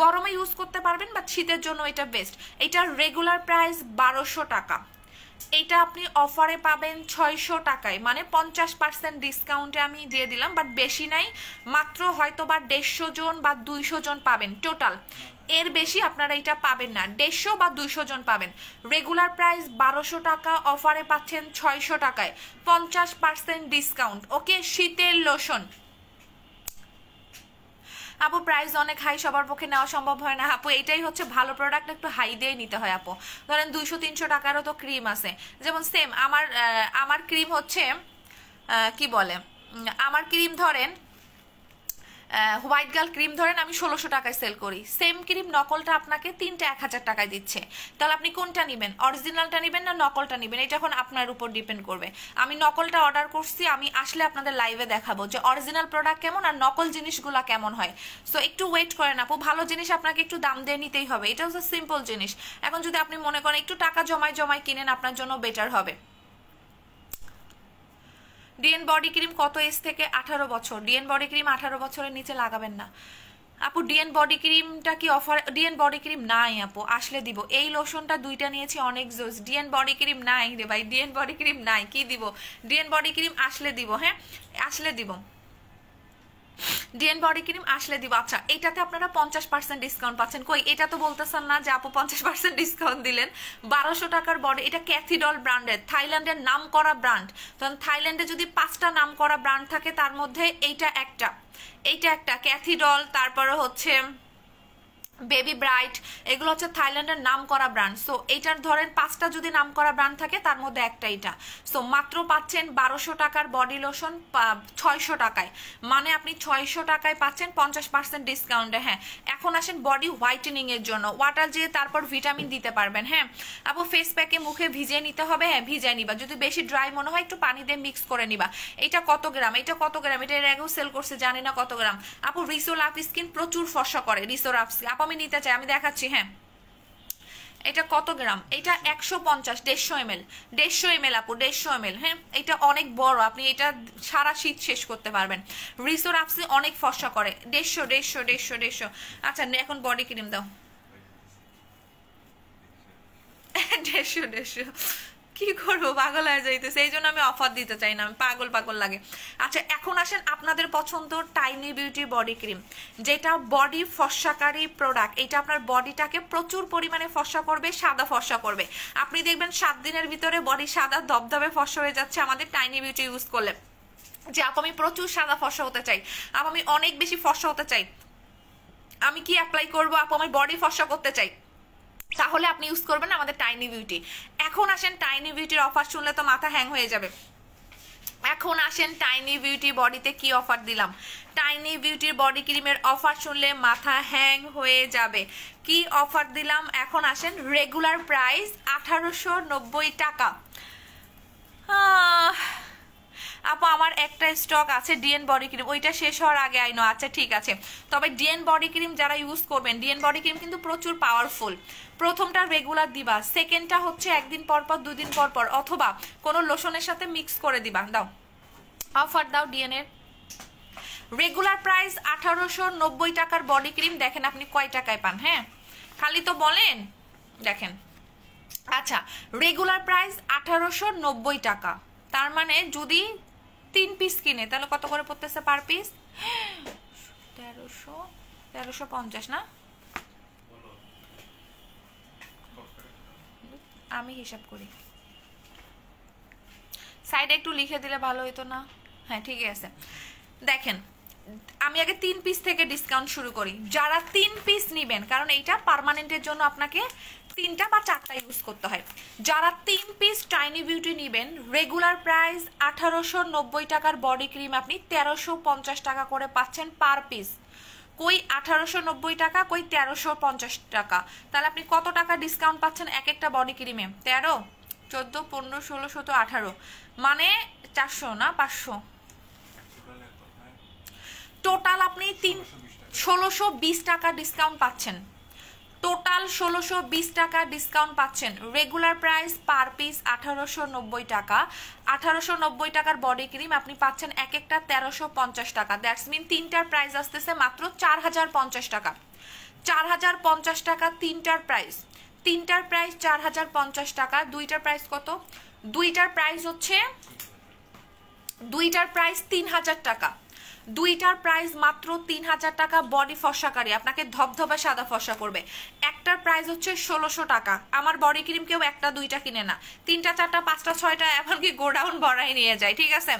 গরমে ইউজ করতে পারবেন বাট শীতের জন্য এটা বেস্ট। এটার রেগুলার প্রাইস 1200 টাকা, এইটা আপনি অফারে পাবেন 600 টাকায়, মানে 50% ডিসকাউন্টে আমি দিয়ে দিলাম, বাট বেশি নাই, মাত্র হয়তো বা 150 জন বা 200 জন পাবেন টোটাল, এর বেশি আপনারা এটা পাবেন না। 150 বা 200 জন পাবেন। রেগুলার প্রাইস 1200 টাকা, অফারে পাচ্ছেন 600 টাকায়, 50% ডিসকাউন্ট। ওকে শীতের লোশন। আপু প্রাইস অনেক হাই, সবার পক্ষে নেওয়া সম্ভব হয় না। আপু এটাই হচ্ছে ভালো প্রোডাক্ট, একটু হাই দিয়ে নিতে হয় আপু। ধরেন 200-300 টাকারও তো ক্রিম আছে, যেমন সেম আমার ক্রিম হচ্ছে কি বলে, আমার ক্রিম ধরেন হোয়াইট গার্ল ক্রিম ধরেন আমি 1600 টাকায় সেল করি, সেম ক্রিম নকলটা আপনাকে 3টা 1000 টাকায় দিচ্ছে। তাহলে আপনি কোনটা নেবেন, অরিজিনালটা নেবেন না নকলটা নেবেন, এটা এখন আপনার উপর ডিপেন্ড করবে। আমি নকলটা অর্ডার করছি, আমি আসলে আপনাদের লাইভে দেখাবো যে অরিজিনাল প্রোডাক্ট কেমন আর নকল জিনিসগুলা কেমন হয়। সো একটু ওয়েট করেন আপু, ভালো জিনিস আপনাকে একটু দাম দিয়ে নিতেই হবে, এটা হচ্ছে সিম্পল জিনিস। এখন যদি আপনি মনে করেন একটু টাকা জমায় কিনেন আপনার জন্য বেটার হবে। ডিএন বডি ক্রিম কত এজ থেকে? 18 বছর। ডিএন বডি ক্রিম 18 বছরের নিচে লাগাবেন না আপু। ডিএন বডি ক্রিমটা কি অফার? ডিএন বডি ক্রিম নাই আপু, আসলে দিব। এই লোশনটা 2টা নিয়েছি, অনেক জোস। ডিএন বডি ক্রিম নাই রে ভাই, ডিএন বডি ক্রিম নাই, কি দিব? ডিএন বডি ক্রিম আসলে দিব, হ্যাঁ আসলে দিব, ডিএন বডি ক্রিম আসলে দিব। আচ্ছা এটাতে আপনারা 50% ডিসকাউন্ট পাচ্ছেন। কই এটা তো বলতেছেন না যে আপু 50% ডিসকাউন্ট দিলেন। 1200 টাকার বডি, এটা ক্যাথিডল ব্র্যান্ডের, থাইল্যান্ডের নাম করা ব্র্যান্ড। তখন থাইল্যান্ডে যদি 5টা নাম করা ব্র্যান্ড থাকে তার মধ্যে এইটা একটা ক্যাথিডল, তারপরে হচ্ছে বেবি ব্রাইট, এগুলো হচ্ছে থাইল্যান্ডের নাম করা ব্র্যান্ড। সো এইটার ধরেন 5টা যদি নাম করা ব্র্যান্ড থাকে তার মধ্যে একটা এটা। সো মাত্র পাচ্ছেন 1200 টাকার বডি লোশন 600 টাকায়, মানে আপনি 600 টাকায় পাচ্ছেন 50% ডিসকাউন্টে। হ্যাঁ, এখন আসেন বডি হোয়াইটেনিং এর জন্য, ওয়াটার দিয়ে তারপর ভিটামিন দিতে পারবেন। হ্যাঁ আপু, ফেস প্যাকে মুখে ভিজিয়ে নিতে হবে? হ্যাঁ ভিজিয়ে নিবা, যদি বেশি ড্রাই মনে হয় একটু পানি দিয়ে মিক্স করে নিবা। এটা কত গ্রাম, এটা কত গ্রাম, এটা এর আগেও সেল করছে জানি না কত গ্রাম। আপু রিসো লাভ স্কিন প্রচুর ফর্সা করে, রিসো লাভ স্কিন আপু আমি নিতে চাই, আমি দেখাচ্ছি। হ্যাঁ এটা কত গ্রাম, এটা 150, 150 ml, 150 ml আপু, 150 ml। হ্যাঁ এটা অনেক বড়, আপনি এটা সারা শীত শেষ করতে পারবেন। রিসোর আপসি অনেক ফর্সা করে, 150। আচ্ছা এখন বডি ক্রিম দাও। 150 কি করবো, পাগল হয়ে যাইতেছে, এই জন্য আমি অফার দিতে চাই না, আমি পাগল লাগে। আচ্ছা এখন আসেন আপনাদের পছন্দ টাইনি বিউটি বডি ক্রিম, যেটা বডি ফর্সাকারী প্রোডাক্ট। এটা আপনার বডিটাকে প্রচুর পরিমাণে ফর্সা করবে, সাদা ফর্সা করবে। আপনি দেখবেন 7 দিনের ভিতরে বডি সাদা ধবধবে ফর্সা হয়ে যাচ্ছে আমাদের টাইনি বিউটি ইউজ করলে। যে আপু আমি প্রচুর সাদা ফর্সা হতে চাই, আপু আমি অনেক বেশি ফর্সা হতে চাই, আমি কি অ্যাপ্লাই করবো? আপু আমি বডি ফর্সা করতে চাই, তাহলে আপনি ইউজ করবেন আমাদের টাইনি বিউটি। এখন আসেন টাইনি বিউটির অফার শুনলে তো মাথা হ্যাং হয়ে যাবে। এখন আসেন টাইনি বিউটি বডিতে কি অফার দিলাম। টাইনি বিউটির বডি ক্রিমের অফার শুনলে মাথা হ্যাং হয়ে যাবে। কি অফার দিলাম এখন আসেন। রেগুলার প্রাইস 1890 টাকা। আপু আমার একটা স্টক আছে ডিএন বডি ক্রিম, ওইটা শেষ হওয়ার আগে আইনো। আচ্ছা ঠিক আছে, তবে ডিএন বডি ক্রিম যারা ইউজ করবেন, ডিএন বডি ক্রিম কিন্তু প্রচুর পাওয়ারফুল। প্রথমটা রেগুলার দিবা, সেকেন্ডটা হচ্ছে একদিন পর পর 2 দিন পর পর, অথবা কোনো লোশনের সাথে মিক্স করে দিবা। দাও অফার দাও ডিএন এর। রেগুলার প্রাইস 1890 টাকার বডি ক্রিম, দেখেন আপনি কয় টাকায় পান। হ্যাঁ খালি তো বলেন, দেখেন। আচ্ছা রেগুলার প্রাইস 1890 টাকা, তার মানে যদি 3 পিস কিনে তাহলে কত করে পড়তেছে পার পিস? 1350 না? আমি হিসাব করি, সাইডে একটু লিখে দিলে ভালো হতো না? হ্যাঁ ঠিক আছে, দেখেন আমি আগে 3 পিস থেকে ডিসকাউন্ট শুরু করি। যারা 3 পিস নিবেন, কারণ এইটা পার্মানেন্টের জন্য আপনাকে 3টা বা 4টা ইউজ করতে হয়। যারা 3 পিস টাইনি বিউটি নিবেন, রেগুলার প্রাইস 1890 টাকার বডি ক্রিম আপনি 1350 টাকা করে পাচ্ছেন পার পিস। কই 1890 টাকা, কই 1350 টাকা, তাহলে আপনি কত টাকা ডিসকাউন্ট পাচ্ছেন এক একটা বডি ক্রিমে? 13, 14, 15, 16, 17, 18, মানে 400 না 500, টোটাল আপনি 1620 টাকা ডিসকাউন্ট পাচ্ছেন। টোটাল 1620 টাকা ডিসকাউন্ট পাচ্ছেন। রেগুলার প্রাইস পার পিস 1890 টাকা। 1890 টাকার বডি ক্রিম আপনি পাচ্ছেন এক একটা 1350 টাকা। দ্যাটস মিন 3টার প্রাইস আসতেছে মাত্র 4050 টাকা। 4050 টাকা 3টার প্রাইস। 3টার প্রাইস 4050 টাকা। 2টার প্রাইস কত? 2টার প্রাইস হচ্ছে 3000 টাকা। 2টার প্রাইস মাত্র 3000 টাকা। বডি ফর্সাকারী, আপনাকে ধবধবা সাদা ফর্সা করবে। একটার প্রাইস হচ্ছে 1600 টাকা। আমার বডি ক্রিম কেউ 1টা 2টা কিনে না, 3টা 4টা 5টা 6টা, এমনকি গোডাউন ভরাই নিয়ে যায়। ঠিক আছে,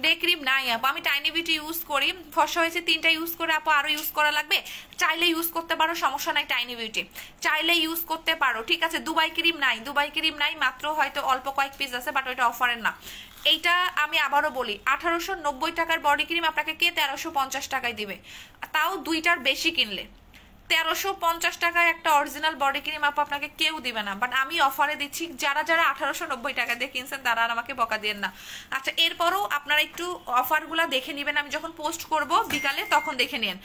ডে ক্রিম নাই আপু, আমি টাইনি বিউটি ইউজ করি, ফর্সা হয়েছে 3টা ইউজ করে আপু, আরো ইউজ করা লাগবে? চাইলে ইউজ করতে পারো, সমস্যা নাই। টাইনি বিউটি চাইলে ইউজ করতে পারো, ঠিক আছে। দুবাই ক্রিম নাই, দুবাই ক্রিম নাই, মাত্র হয়তো অল্প কয়েক পিস আছে, বাট ওইটা অফারের না। এইটা আমি আবারও বলি, 1890 টাকার বডি ক্রিম আপনাকে কে 1350 টাকায় দিবে? তাও 2টার বেশি কিনলে 1350 টাকায় একটা অরিজিনাল বডি ক্রিম আপু আপনাকে কেউ দিবে না, বাট আমি অফারে দিচ্ছি। যারা যারা 1890 টাকা দিয়ে কিনছেন তারা আর আমাকে বকা দিয়েন না। আচ্ছা এরপরও আপনারা একটু অফারগুলা দেখে নেবেন, আমি যখন পোস্ট করব বিকালে তখন দেখে নিন।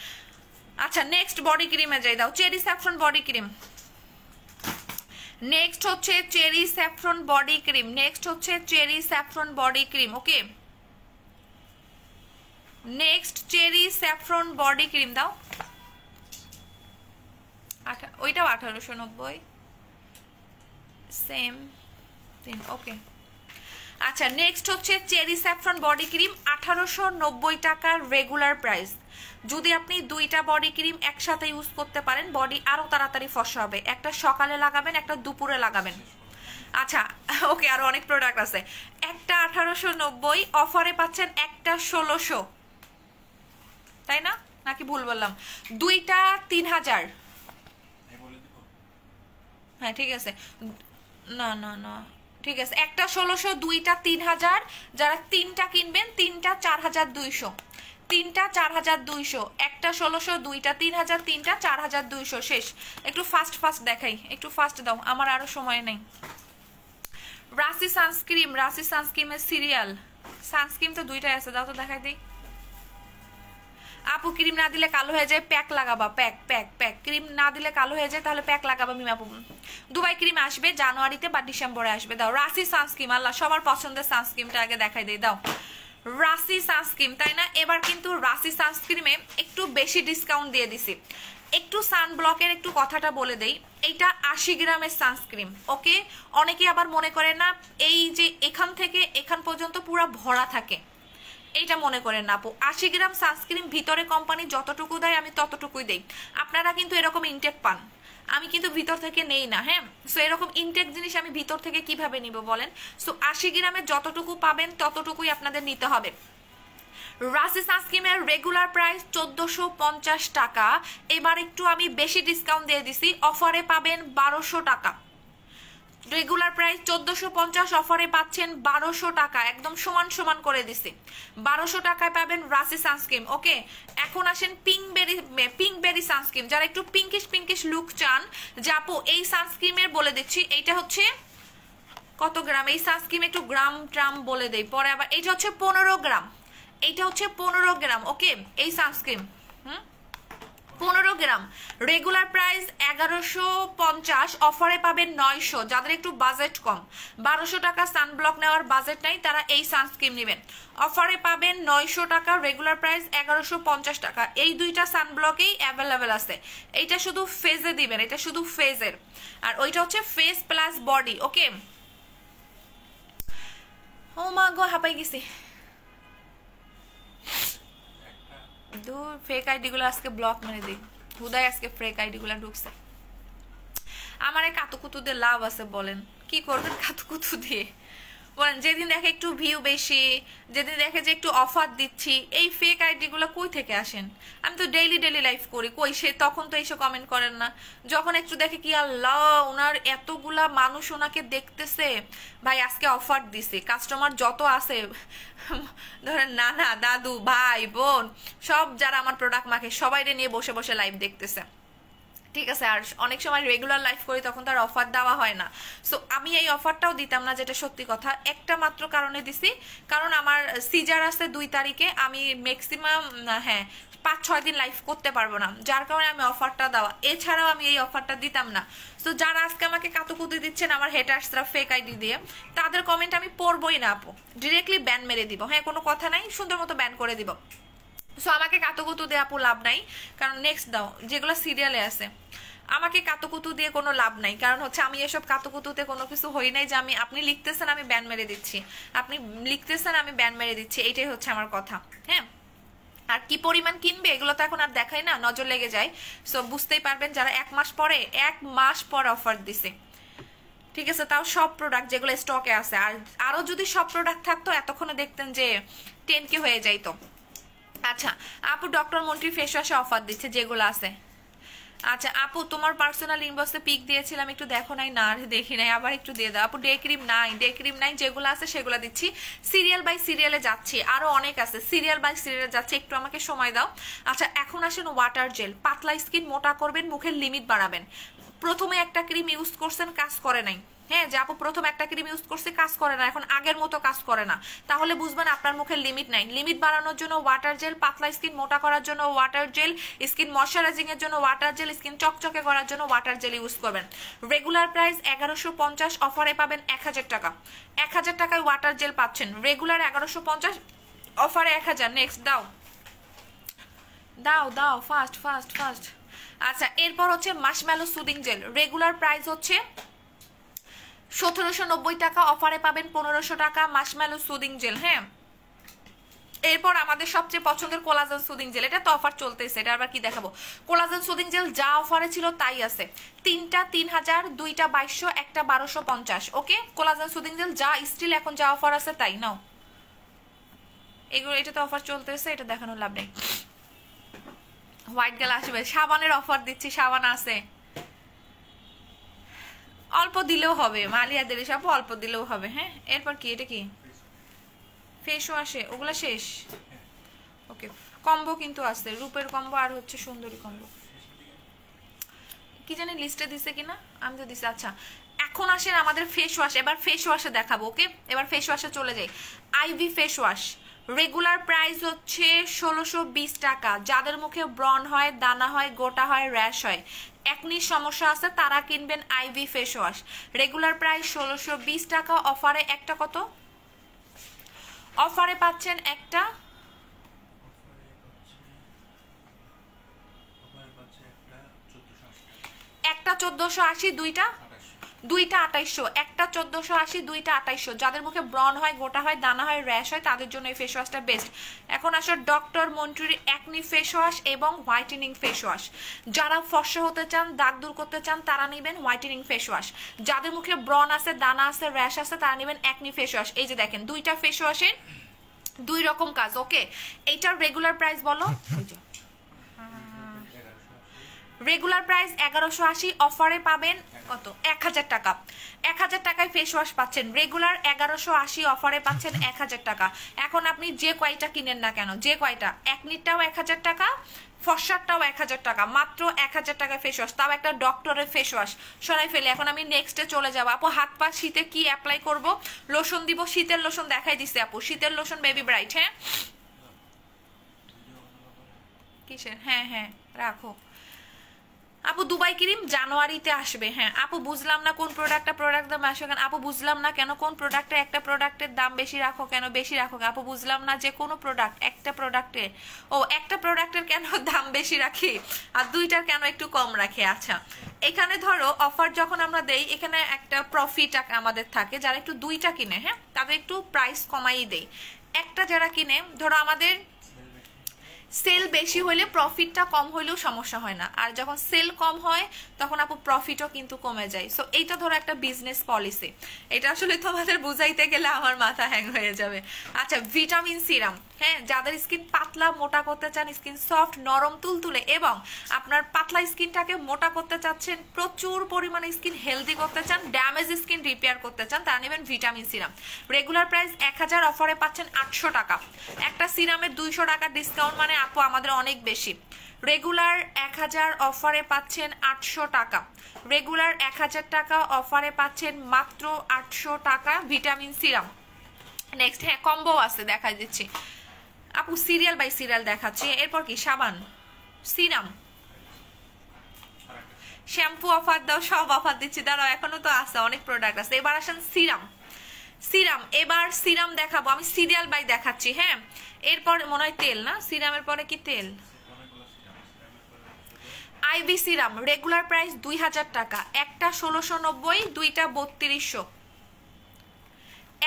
আচ্ছা নেক্সট বডি ক্রিমে যাই, দাও cherry saffron body cream. Next হচ্ছে cherry saffron body cream. Next হচ্ছে cherry saffron body cream. Okay, next cherry saffron body cream দাও। ওইটাও 1890, সেম। ওকে আচ্ছা নেক্সট হচ্ছে চেরি স্যাফরন বডি ক্রিম, 1890 টাকার রেগুলার প্রাইস। যদি আপনি 2টা বডি ক্রিম একসাথে ইউজ করতে পারেন, বডি আরো তাড়াতাড়ি ফর্সা হবে। একটা সকালে লাগাবেন, একটা দুপুরে লাগাবেন। আচ্ছা ওকে, আরো অনেক প্রোডাক্ট আছে। একটা 1890, অফারে পাচ্ছেন একটা 1600, তাই না? নাকি ভুল বললাম? দুইটা 3000। হ্যাঁ ঠিক আছে, না না না ঠিক আছে, একটা 1600, দুইটা 3000, যারা তিনটা কিনবেন তিনটা 4200, তিনটা 4200, একটা 1600, দুইটা 3000, তিনটা 4200 শেষ। একটু ফাস্ট ফাস্ট দেখাই, একটু ফাস্ট দাও, আমার আরো সময় নেই। রাশি সানস্ক্রিম, রাশি সানস্ক্রিমের সিরিয়াল, সানস্ক্রিম তো দুইটাই আছে, দাও তো দেখাই দিই। আপু ক্রিম না দিলে কালো হয়ে যায়, প্যাক লাগাবা, প্যাক প্যাক প্যাক, ক্রিম না দিলে কালো হয়ে যায় তাহলে প্যাক লাগাবা মিম আপু। দুবাই ক্রিম আসবে জানুয়ারিতে বা ডিসেম্বরে আসবে। দাও রাশি সানস্ক্রিম, আল্লাহ সবার পছন্দের সানস্ক্রিমটা আগে দেখাই দিই, দাও রাশি সানস্ক্রিম, তাই না? এবার কিন্তু রাশি সানস্ক্রিমে একটু বেশি ডিসকাউন্ট দিয়ে দিছি। একটু সানব্লকের একটু কথাটা বলে দেই, এইটা 80 গ্রামের সানস্ক্রিম, ওকে? অনেকে আবার মনে করে না এই যে এখান থেকে এখান পর্যন্ত পুরো ভরা থাকে, এইটা মনে করেন না আপু। 80 গ্রাম সানস্ক্রিন ভিতরে কোম্পানি যতটুকু দেয় আমি ততটুকুই দেই। আপনারা কিন্তু এরকম ইনটেক পান, আমি কিন্তু ভিতর থেকে নেই না, হ্যাঁ? সো এরকম ইনটেক জিনিস আমি ভিতর থেকে কিভাবে নিব বলেন? সো 80 গ্রামের যতটুকু পাবেন ততটুকুই আপনাদের নিতে হবে। রাশি সানস্ক্রিমের রেগুলার প্রাইস 1450 টাকা, এবার একটু আমি বেশি ডিসকাউন্ট দিয়ে দিছি, অফারে পাবেন 1200 টাকা। রেগুলার প্রাইস 1450, অফারে পাচ্ছেন 1200 টাকা, একদম সমান সমান করে দিছি। 1200 টাকায় পাবেন রাশি সানস্ক্রিম, ওকে? এখন আসেন পিঙ্কবেরি সানস্ক্রিম, যারা একটু পিঙ্কিশ পিঙ্কিশ লুক চান, যে আপু এই সানস্ক্রিমের বলে দিচ্ছি, এইটা হচ্ছে কত গ্রাম, এই সানস্ক্রিম একটু গ্রাম ট্রাম বলে দেই পরে আবার। এইটা হচ্ছে 15 গ্রাম, এইটা হচ্ছে 15 গ্রাম, ওকে? এই সানস্ক্রিম 15 গ্রাম, রেগুলার প্রাইস 1150, অফারে পাবেন 900। যাদের একটু বাজেট কম, 1200 টাকা সানব্লক নেওয়ার বাজেট নাই, তারা এই সানস্ক্রিম নেবেন। অফারে পাবেন 900 টাকা, রেগুলার প্রাইস 1150 টাকা। এই দুইটা সানব্লকেই অ্যাভেলেবেল আছে। এইটা শুধু ফেজে দিবেন, এটা শুধু ফেজের, আর ওইটা হচ্ছে ফেস প্লাস বডি, ওকে? ও মা গো, হাঁপাই গেছি। দূর, ফেক আইডি গুলো আজকে ব্লক মেরে দিই, হুদাই আজকে ফেক আইডি গুলো ঢুকছে। আমার এই কাতুকুতু দিয়ে লাভ আছে বলেন? কি করবেন কাতুকুতু দিয়ে বলেন? যেদিন দেখে একটু ভিউ বেশি, যেদিন দেখে যে একটু অফার দিচ্ছি, এই ফেক আইডি গুলো কই থেকে আসেন? আমি তো ডেইলি ডেইলি লাইভ করি, কই সে তখন তো এসে কমেন্ট করেন না। যখন একটু দেখে কি আল্লাহ ওনার এতগুলা মানুষ ওনাকে দেখতেছে, ভাই আজকে অফার দিছে, কাস্টমার যত আছে ধরেন নানা দাদু ভাই বোন সব যারা আমার প্রোডাক্ট মাখে সবাইরে নিয়ে বসে বসে লাইভ দেখতেছে, ঠিক আছে? আর অনেক সময় রেগুলার লাইভ করি, তখন তার অফার দেওয়া হয় না। সো আমি এই অফারটাও দিতাম না, যেটা সত্যি কথা। একটা মাত্র কারণে দিছি, কারণ আমার সিজার আছে 2 তারিখে, আমি ম্যাক্সিমাম 5-6 দিন লাইভ করতে পারবো না, যার কারণে আমি অফারটা দেওয়া। এছাড়াও আমি এই অফারটা দিতাম না। সো যারা আজকে আমাকে কাতুকুতি দিচ্ছেন আমার হেটার্সরা ফেক আইডি দিয়ে, তাদের কমেন্ট আমি পড়বই না আপু, ডিরেক্টলি ব্যান মেরে দিব। হ্যাঁ, কোনো কথা নাই, সুন্দর মতো ব্যান করে দিব। সো আমাকে কাতুকুতু দিয়ে আপু লাভ নাই, কারণ নেক্সট দাও যেগুলো সিরিয়ালে আছে, আমাকে কাতুকুতু দিয়ে কোনো লাভ নাই। কারণ হচ্ছে আমি এসব কাতুকুতুতে কোনো কিছু হই নাই যে আমি, আপনি লিখতেছেন আমি ব্যান মেরে দিচ্ছি, আপনি লিখতেছেন আমি ব্যান মেরে দিচ্ছি, এইটাই হচ্ছে আমার কথা। হ্যাঁ, আর কি পরিমাণ কিনবে এগুলো তো এখন আর দেখাই না, নজর লেগে যায়। সো বুঝতেই পারবেন যারা 1 মাস পর অফার দিছে, ঠিক আছে? তাও সব প্রোডাক্ট যেগুলো স্টকে আছে, আর আরো যদি সব প্রোডাক্ট থাকতো এতক্ষণে দেখতেন যে 10K হয়ে যাইতো। আচ্ছা আপু, ডক্টর মন্ট্রি ফেস ওয়াশে অফার দিচ্ছে যেগুলো আছে। আচ্ছা আপু, তোমার পার্সোনাল ইনবক্সে পিক দিয়েছিলাম, একটু দেখো নাই? না দেখি নাই, আবার একটু দিয়ে দাও আপু। ডে ক্রিম নাই, যেগুলো আছে সেগুলো দিচ্ছি। সিরিয়াল বাই সিরিয়ালে যাচ্ছি, আরো অনেক আছে, সিরিয়াল বাই সিরিয়ালে যাচ্ছে, একটু আমাকে সময় দাও। আচ্ছা এখন আসেন ওয়াটার জেল, পাতলা স্কিন মোটা করবেন, মুখের লিমিট বাড়াবেন। প্রথমে একটা ক্রিম ইউজ করছেন, কাজ করে নাই, হ্যাঁ, যে আপু প্রথম একটা ক্রিম ইউজ করছে কাজ করে না, এখন আগের মতো কাজ করে না, তাহলে বুঝবেন আপনার মুখের লিমিট নাই। লিমিট বাড়ানোর জন্য ওয়াটার জেল, পাতলা স্কিন মোটা করার জন্য ওয়াটার জেল, স্কিন ময়শ্চারাইজিং এর জন্য ওয়াটার জেল, স্কিন চকচকে করার জন্য ওয়াটার জেল ইউজ করবেন। রেগুলার প্রাইস 1150, অফারে পাবেন 1000 টাকা। 1000 টাকায় ওয়াটার জেল পাচ্ছেন, রেগুলার 1150, অফারে 1000। নেক্সট দাও দাও দাও, ফাস্ট ফাস্ট ফাস্ট। আচ্ছা এরপর হচ্ছে মাশম্যালো সুদিং জেল, রেগুলার প্রাইস হচ্ছে 1790 টাকা, অফারে পাবেন 1500 টাকা মাশম্যালো সুদিং জেল। হ্যাঁ, এরপর আমাদের সবচেয়ে পছন্দের কোলাজেন সুদিং জেল, এটা তো অফার চলতেছে, এটা আবার কি দেখাবো? কোলাজেন সুদিং জেল যা অফারে ছিল তাই আছে, 3টা 3000, 2টা 2200, একটা 1250। ওকে, কোলাজেন সুদিং জেল যা স্টিল এখন যা অফার আছে তাই নাও। এগুলো এটা তো অফার চলতেছে, এটা দেখানোর লাভ নেই। হোয়াইট গেল আসবে, সাবানের অফার দিচ্ছি, সাবান আছে, অল্প দিলেও হবে, মালিয়াদের সব অল্প দিলেও হবে। হ্যাঁ, এরপর কি, এটা কি ফেস ওয়াশে, ওগুলো শেষ। ওকে, কম্বো কিন্তু আছে, রূপের কম্বো আর হচ্ছে সুন্দরী কম্বো, কি জানি লিস্টে দিছে কিনা, আমি তো দিছি। আচ্ছা, এখন আসেন আমাদের ফেস ওয়াশ, এবার ফেস ওয়াশে দেখাবো। ওকে, এবার ফেস ওয়াশে চলে যাই। Ivy face wash regular price হচ্ছে 1620 টাকা। যাদের মুখে ব্রণ হয়, দানা হয়, গোটা হয়, র্যাশ হয়, একনির সমস্যা আছে, তারা কিনবেন Ivy face wash. Regular price 1620 টাকা, অফারে একটা কত, অফারে পাচ্ছেন একটা একটা 1480, দুইটা 2800, একটা 1480, দুইটা 2800। যাদের মুখে ব্রণ হয়, গোটা হয়, দানা হয়, র্যাশ হয়, তাদের জন্য এই ফেস ওয়াশটা বেস্ট। এখন আসো ডক্টর মন্টুরি অ্যাকনি ফেস ওয়াশ এবং হোয়াইটেনিং ফেস ওয়াশ। যারা ফর্সা হতে চান, দাগ দূর করতে চান, তারা নেবেন হোয়াইটেনিং ফেস ওয়াশ। যাদের মুখে ব্রণ আছে, দানা আছে, র্যাশ আছে, তারা নেবেন অ্যাকনি ফেস ওয়াশ। এই যে দেখেন, দুইটা ফেস ওয়াশের দুই রকম কাজ। ওকে, এইটার রেগুলার প্রাইস বলো, রেগুলার প্রাইস 1180, অফারে পাবেন কত, 1000 টাকা। 1000 টাকায় ফেস ওয়াশ পাচ্ছেন, রেগুলার 1180, অফারে পাচ্ছেন 1000 টাকা। এখন আপনি যে কয়টা কিনেন না কেন, যে কয়টা, একনিটাও 1000 টাকা, ফর্সারটাও 1000 টাকা, মাত্র 1000 টাকায় ফেস ওয়াশ, তাও একটা ডক্টরের ফেস ওয়াশ। সরাই ফেলে এখন আমি নেক্সটে চলে যাবো। আপু হাত পা শীতে কি অ্যাপ্লাই করব, লোশন দিব, শীতের লোশন দেখাই দিছে আপু, শীতের লোশন বেবি ব্রাইট। হ্যাঁ, কিসের, হ্যাঁ হ্যাঁ রাখো আপু, দুবাই ক্রিম জানুয়ারিতে আসবে। হ্যাঁ আপু, বুঝলাম না কোন প্রোডাক্ট দাম আসবে কেন আপু, বুঝলাম না কেন কোন প্রোডাক্টে একটা প্রোডাক্টের দাম বেশি রাখো কেন, বেশি রাখো আপু, বুঝলাম না যে কোনো প্রোডাক্ট একটা প্রোডাক্টে, ও একটা প্রোডাক্টের কেন দাম বেশি রাখি আর দুইটার কেন একটু কম রাখে। আচ্ছা, এখানে ধরো অফার যখন আমরা দেই, এখানে একটা প্রফিট আমাদের থাকে, যারা একটু দুইটা কিনে, হ্যাঁ তাদের একটু প্রাইস কমাই দেই। একটা যারা কিনে, ধরো আমাদের সেল বেশি হলে প্রফিটটা কম হইলেও সমস্যা হয় না, আর যখন সেল কম হয় তখন আপু প্রফিটও কিন্তু কমে যায়। সো এইটা ধরো একটা বিজনেস পলিসি, এটা আসলে তোমাদের বুঝাইতে গেলে আমার মাথা হ্যাং হয়ে যাবে। আচ্ছা, ভিটামিন সিরাম, হ্যাঁ যাদের স্কিন পাতলা মোটা করতে চান, স্কিন সফট নরম তুলতুলে, এবং আপনার পাতলা স্কিনটাকে মোটা করতে চাচ্ছেন, প্রচুর পরিমাণে স্কিন হেলদি করতে চান, ড্যামেজ স্কিন রিপেয়ার করতে চান, তারা নেবেন ভিটামিন সিরাম। রেগুলার প্রাইস 1000, অফারে পাচ্ছেন 800 টাকা। একটা সিরামের 200 টাকা ডিসকাউন্ট মানে আপু আমাদের অনেক বেশি। রেগুলার 1000, অফারে পাচ্ছেন 800 টাকা। রেগুলার 1000 টাকা, অফারে পাচ্ছেন মাত্র 800 টাকা ভিটামিন সিরাম। নেক্সট, হ্যাঁ কম্বো আছে, দেখা দিচ্ছি আপু, সিরিয়াল বাই সিরিয়াল দেখাচ্ছি। এরপর কি, সাবান, সিরাম, শ্যাম্পু অফার দাও, সব অফার দিচ্ছি, দাঁড়াও এখনো তো আছে, অনেক প্রোডাক্ট আছে। এবার আসেন সিরাম, সিরাম, এবার সিরাম দেখাবো আমি, সিরিয়াল বাই দেখাচ্ছি। হ্যাঁ, এরপর মনে হয় তেল, না সিরামের পরে কি তেল, আইভি সিরাম রেগুলার প্রাইস 2000 টাকা, একটা 1690, দুইটা 3200,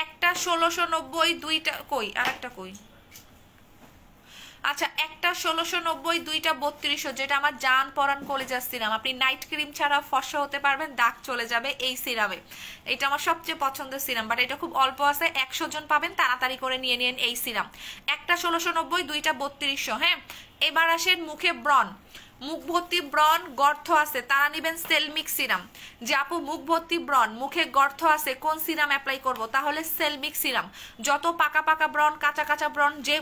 একটা 1690, দুইটা কই, আর একটা কই, আচ্ছা একটা 1690, দুইটা 3200, যেটা আমার জান পরান কলেজার সিরাম। আপনি নাইট ক্রিম ছাড়া ফর্সা হতে পারবেন, দাগ চলে যাবে এই সিরামে। এটা আমার সবচেয়ে পছন্দের সিরাম, বাট এটা খুব অল্প আছে, 100 জন পাবেন, তাড়াতাড়ি করে নিয়ে নিন এই সিরাম। একটা 1690, দুইটা 3200। হ্যাঁ, এবার আসেন মুখে ব্রণ, মুখ ভর্তি ব্রণ, গর্ত আছে, তারা নেবেন সেলমিক সিরাম। যে আপু মুখ ভর্তি ব্রণ, মুখে গর্ত আছে, কোন সিরাম অ্যাপ্লাই করব, তাহলে সেলমিক সিরাম। যত পাকা পাকা ব্রণ, কাঁচা কাঁচা ব্রণ, যে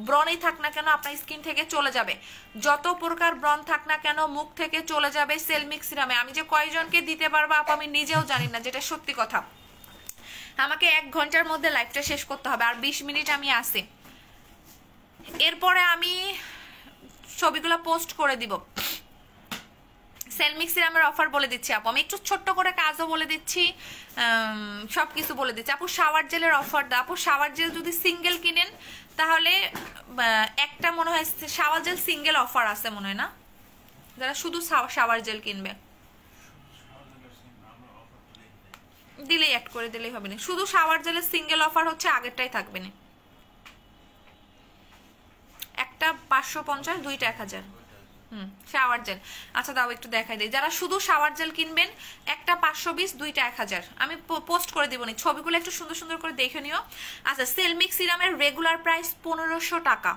ব্রণই থাক না কেন আপনার স্কিন থেকে চলে যাবে, যত প্রকার ব্রণ থাক না কেন মুখ থেকে চলে যাবে সেলমিক সিরামে। আমি যে কয়জনকে দিতে পারবো আপু আমি নিজেও জানি না, যেটা সত্যি কথা। আমাকে 1 ঘন্টার মধ্যে লাইভটা শেষ করতে হবে, আর 20 মিনিট আমি আসি, এরপরে আমি ছবিগুলো পোস্ট করে দিব। সেলমিক সিরামের অফার বলে দিচ্ছি আপু, আমি একটু ছোট্ট করে কাজও বলে দিচ্ছি, সবকিছু বলে দিচ্ছি আপু। শাওয়ার জেলের অফার দা আপু, শাওয়ার জেল যদি সিঙ্গেল কিনেন তাহলে একটা মনে হয় শাওয়ার জেল সিঙ্গেল অফার আছে মনে হয়, না যারা শুধু শাওয়ার জেল কিনবে দিলেই অ্যাড করে দিলেই হবে না, শুধু শাওয়ার জেলের সিঙ্গেল অফার হচ্ছে আগেরটাই থাকবে না, একটা 550, দুইটা 1000। শাওয়ার জেল, আচ্ছা দাও একটু দেখাই দিই, যারা শুধু শাওয়ার জেল কিনবেন একটা 520, দুইটা 1000, আমি পোস্ট করে দিব নি, ছবিগুলো একটু সুন্দর সুন্দর করে দেখে নিও। আচ্ছা, সেলমিক সিরামের রেগুলার প্রাইস 1500 টাকা,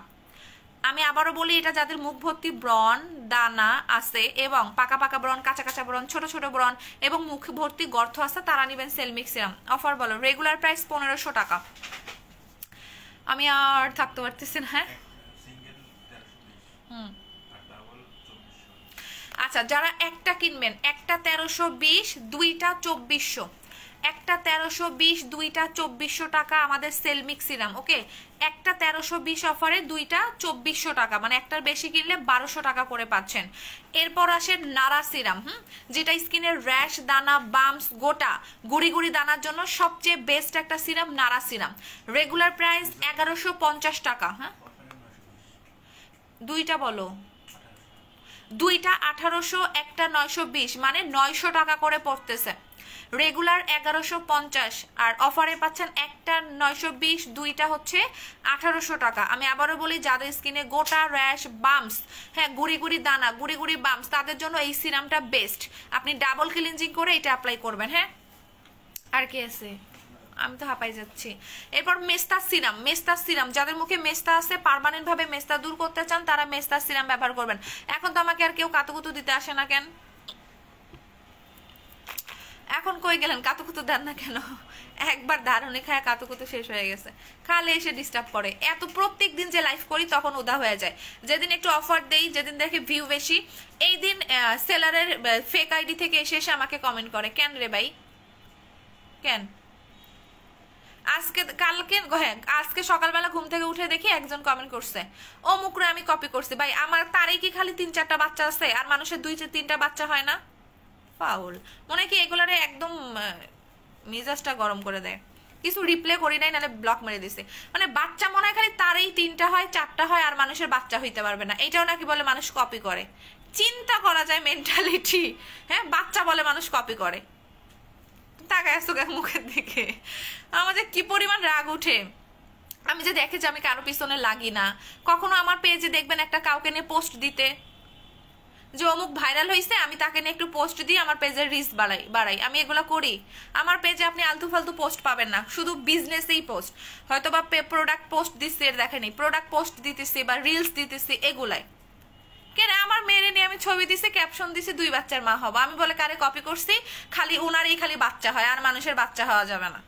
আমি আবারও বলি, এটা যাদের মুখ ভর্তি ব্রণ দানা আছে এবং পাকা পাকা ব্রণ, কাঁচা কাঁচা ব্রণ, ছোট ছোট ব্রণ এবং মুখ ভর্তি গর্ত আছে, তারা নেবেন সেলমিক সিরাম। অফার বলো। রেগুলার প্রাইস 1500 টাকা। আমি আর থাকতে পারতেছি না। হ্যাঁ আচ্ছা, যারা একটা কিনবেন, একটা 1320, দুইটা 2400, একটা 1320, দুইটা 2400 টাকা আমাদের সেলমিক সিরাম। ওকে, একটা 1320 অফারে দুইটা 2400 টাকা, মানে একটার বেশি কিনলে 1200 টাকা করে পাচ্ছেন। এরপর আসে নারা সিরাম, যেটা স্কিনের র্যাশ, দানা, বাম্পস, গোটা গুড়ি গুড়ি দানার জন্য সবচেয়ে বেস্ট একটা সিরাম, নারা সিরাম। রেগুলার প্রাইস 1150 টাকা। হ্যাঁ দুইটা বলো। দুইটা 1800, একটা 920, মানে 900 টাকা করে পড়তেছে। রেগুলার 1150 আর অফারে পাচ্ছেন একটা 920, দুইটা হচ্ছে 1800 টাকা। আমি আবারও বলি, যাদের স্কিনে গোটা, র্যাশ, বাম্পস, হ্যাঁ গুড়ি গুড়ি দানা, গুড়ি গুড়ি বাম্পস, তাদের জন্য এই সিরামটা বেস্ট। আপনি ডাবল ক্লিনজিং করে এটা অ্যাপ্লাই করবেন। হ্যাঁ আর কি আছে, আমি তো হাঁপাই যাচ্ছি। এরপর মেস্তা সিরাম। মেস্তা সিরাম, যাদের মুখে মেস্তা আছে, পার্মানেন্ট ভাবে মেস্তা দূর করতে চান, তারা মেস্তা সিরাম ব্যবহার করবেন। এখন তো আমাকে আর কেউ কাতুকুতু দিতে আসে না কেন? এখন কই গেলেন? কাতুকুতু দেন না কেন? একবার ধারণে খায় কাতুকুতু শেষ হয়ে গেছে, খালে এসে ডিস্টার্ব করে। এত প্রত্যেক দিন যে লাইভ করি তখন উদা হয়ে যায়। যেদিন একটু অফার দেই, যেদিন দেখে ভিউ বেশি, এই দিন সেলারের ফেক আইডি থেকে এসে এসে আমাকে কমেন্ট করে, কেন রে ভাই কেন? আজকে কালকে, হ্যাঁ আজকে সকালবেলা ঘুম থেকে উঠে দেখি একজন কমেন্ট করছে, ও মুখরে আমি কপি করছি। ভাই আমার তারই কি খালি 3-4টা বাচ্চা আছে আর মানুষের 2-3টা বাচ্চা হয় না? ফাউল। মনে কি এগুলারে একদম মিজাজটা গরম করে দেয়। কিছু রিপ্লে করি নাই, নাহলে ব্লক মেরে দিছে। মানে বাচ্চা মনে হয় খালি তারই 3টা হয়, 4টা হয় আর মানুষের বাচ্চা হইতে পারবে না, এটাও নাকি বলে মানুষ কপি করে। চিন্তা করা যায় মেন্টালিটি। হ্যাঁ বাচ্চা বলে মানুষ কপি করে। তাকায় আসতো মুখের দিকে, আমাদের কি পরিমাণ রাগ উঠে। আমি যে দেখেছি, আমি কারো পিছনে লাগি না। কখনো আমার পেজে দেখবেন একটা কাউকে নিয়ে পোস্ট দিতে, যে অমুক ভাইরাল হয়েছে, আমি তাকে নিয়ে একটু পোস্ট দিই, আমার পেজের রিচ বাড়াই। আমি এগুলো করি। আমার পেজে আপনি আলতু ফালতু পোস্ট পাবেন না, শুধু বিজনেসেই পোস্ট। হয়তো বা প্রোডাক্ট পোস্ট দিচ্ছি, এর দেখেনি প্রোডাক্ট পোস্ট দিতেছি বা রিলস দিতেছি, এগুলাই। কেন আমার মেয়েরে নিয়ে আমি ছবি দিছি, ক্যাপশন দিছি 2 বাচ্চার মা হবো, আমি বলে কারে কপি করছি, খালি ওনারই খালি বাচ্চা হয় আর মানুষের বাচ্চা হওয়া যাবে না।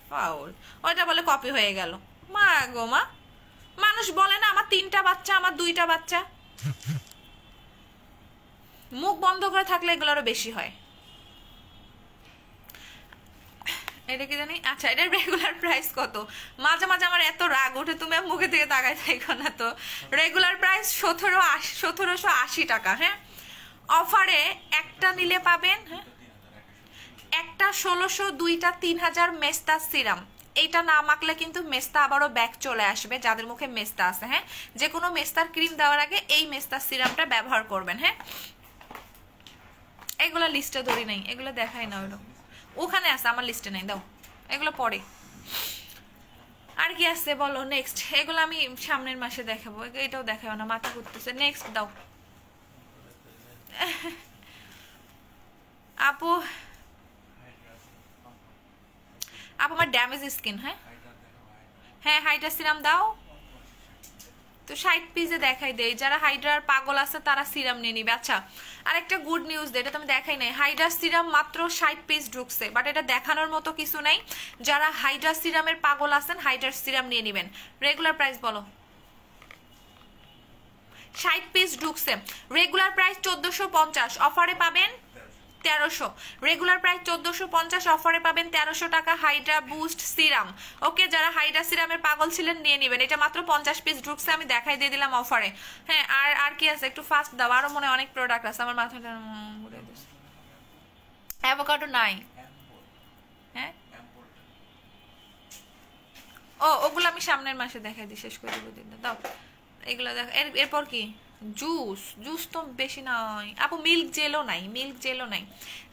ফাউল। ওইটা বলে কপি হয়ে গেল। মা গো মা, মানুষ বলে না আমার 3টা বাচ্চা, আমার 2টা বাচ্চা। মুখ বন্ধ করে থাকলে এগুলো আরো বেশি হয়। এটা কি জানি। আচ্ছা, এটার রেগুলার প্রাইস কত? মাঝে মাঝে আমার এত রাগ ওঠে, তুমি মুখে থেকে তাকায় থাকো না তো। রেগুলার প্রাইস 1780 টাকা। হ্যাঁ অফারে একটা নিলে পাবেন, হ্যাঁ একটা 1600, দুইটা 3000 মেস্তা সিরাম। এইটা না মাখলে কিন্তু মেস্তা আবারও ব্যাক চলে আসবে, যাদের মুখে মেস্তা আছে। হ্যাঁ যে কোনো মেস্তার ক্রিম দেওয়ার আগে এই মেস্তা সিরামটা ব্যবহার করবেন। হ্যাঁ এগুলো লিস্টে ধরি নাই, এগুলো দেখাই না, ওইরকম ওখানে আছে, আমার লিস্টে নাই, দাও এগুলো পরে। আর কি আছে বলো নেক্সট? এগুলো আমি সামনের মাসে দেখাবো, এটাও দেখাবো না, মাথা ঘুরতেছে। নেক্সট দাও আপু। আপু আমার ড্যামেজ স্কিন। হ্যাঁ হ্যাঁ হাইড্রা সিরাম দাও তো 60 পিসে দেখাই দেয়। যারা হাইড্রার পাগল আছে তারা সিরাম নিয়ে নিবে। আচ্ছা আরেকটা গুড নিউজ দেয়, এটা তো আমি দেখাই নাই। হাইড্রা সিরাম মাত্র 60 পিস ঢুকছে, বাট এটা দেখানোর মতো কিছু নাই। যারা হাইড্রা সিরামের পাগল আছেন হাইড্রা সিরাম নিয়ে নিবেন। রেগুলার প্রাইস বলো। 60 পিস ঢুকছে। রেগুলার প্রাইস 1450, অফারে পাবেন 1300। রেগুলার প্রাইস 1450, অফারে পাবেন 1300 টাকা হাইড্রা বুস্ট সিরাম। ওকে যারা হাইড্রা সিরামের পাগল ছিলেন নিয়ে নেবেন। এটা মাত্র 50 পিস ঢুকছে, আমি দেখাই দিয়ে দিলাম অফারে। হ্যাঁ আর কি আছে একটু ফাস্ট দাও, আরো মনে অনেক প্রোডাক্ট আছে, আমার মাথাটা ঘুরে দিচ্ছে। অ্যাভোকাডো নাই। হ্যাঁ ওগুলো আমি সামনের মাসে দেখাই দিই, শেষ করে দেবো দিন দাও। এগুলো দেখ। এরপর কি? জুস তো বেশি নাই আপু। মিল্ক জেলও নাই।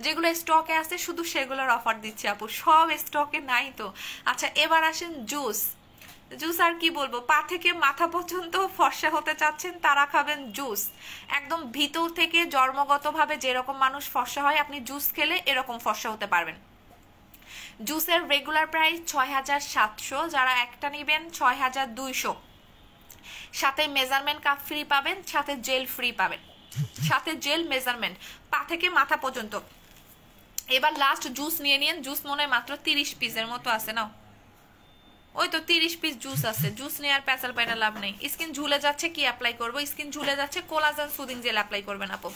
যেগুলো স্টকে আছে শুধু সেগুলোর অফার দিচ্ছে আপু, সব স্টকে নাই তো। আচ্ছা এবার আসেন জুস। আর কি বলবো, পা থেকে মাথা পর্যন্ত ফর্সা হতে চাচ্ছেন তারা খাবেন জুস। একদম ভিতর থেকে জন্মগতভাবে যেরকম মানুষ ফর্সা হয়, আপনি জুস খেলে এরকম ফর্সা হতে পারবেন। জুসের রেগুলার প্রাইস 6700, যারা একটা নেবেন 6200। সাথে মেজারমেন্ট কাপ ফ্রি পাবেন, সাথে জেল ফ্রি পাবেন, সাথে জেল মেজারমেন্ট পা থেকে মাথা পর্যন্ত। এবার লাস্ট জুস নিয়ে নিন, জুস মনে হয় মাত্র 30 পিসের মতো আছে না, ওই তো 30 পিস জুস আছে। জুস নিয়ে আর প্যাচাল পাইনা লাভ নেই। স্কিন ঝুলে যাচ্ছে, কি অ্যাপ্লাই করবো? স্কিন ঝুলে যাচ্ছে, কোলাজেন সুদিং জেল অ্যাপ্লাই করবেন আপু।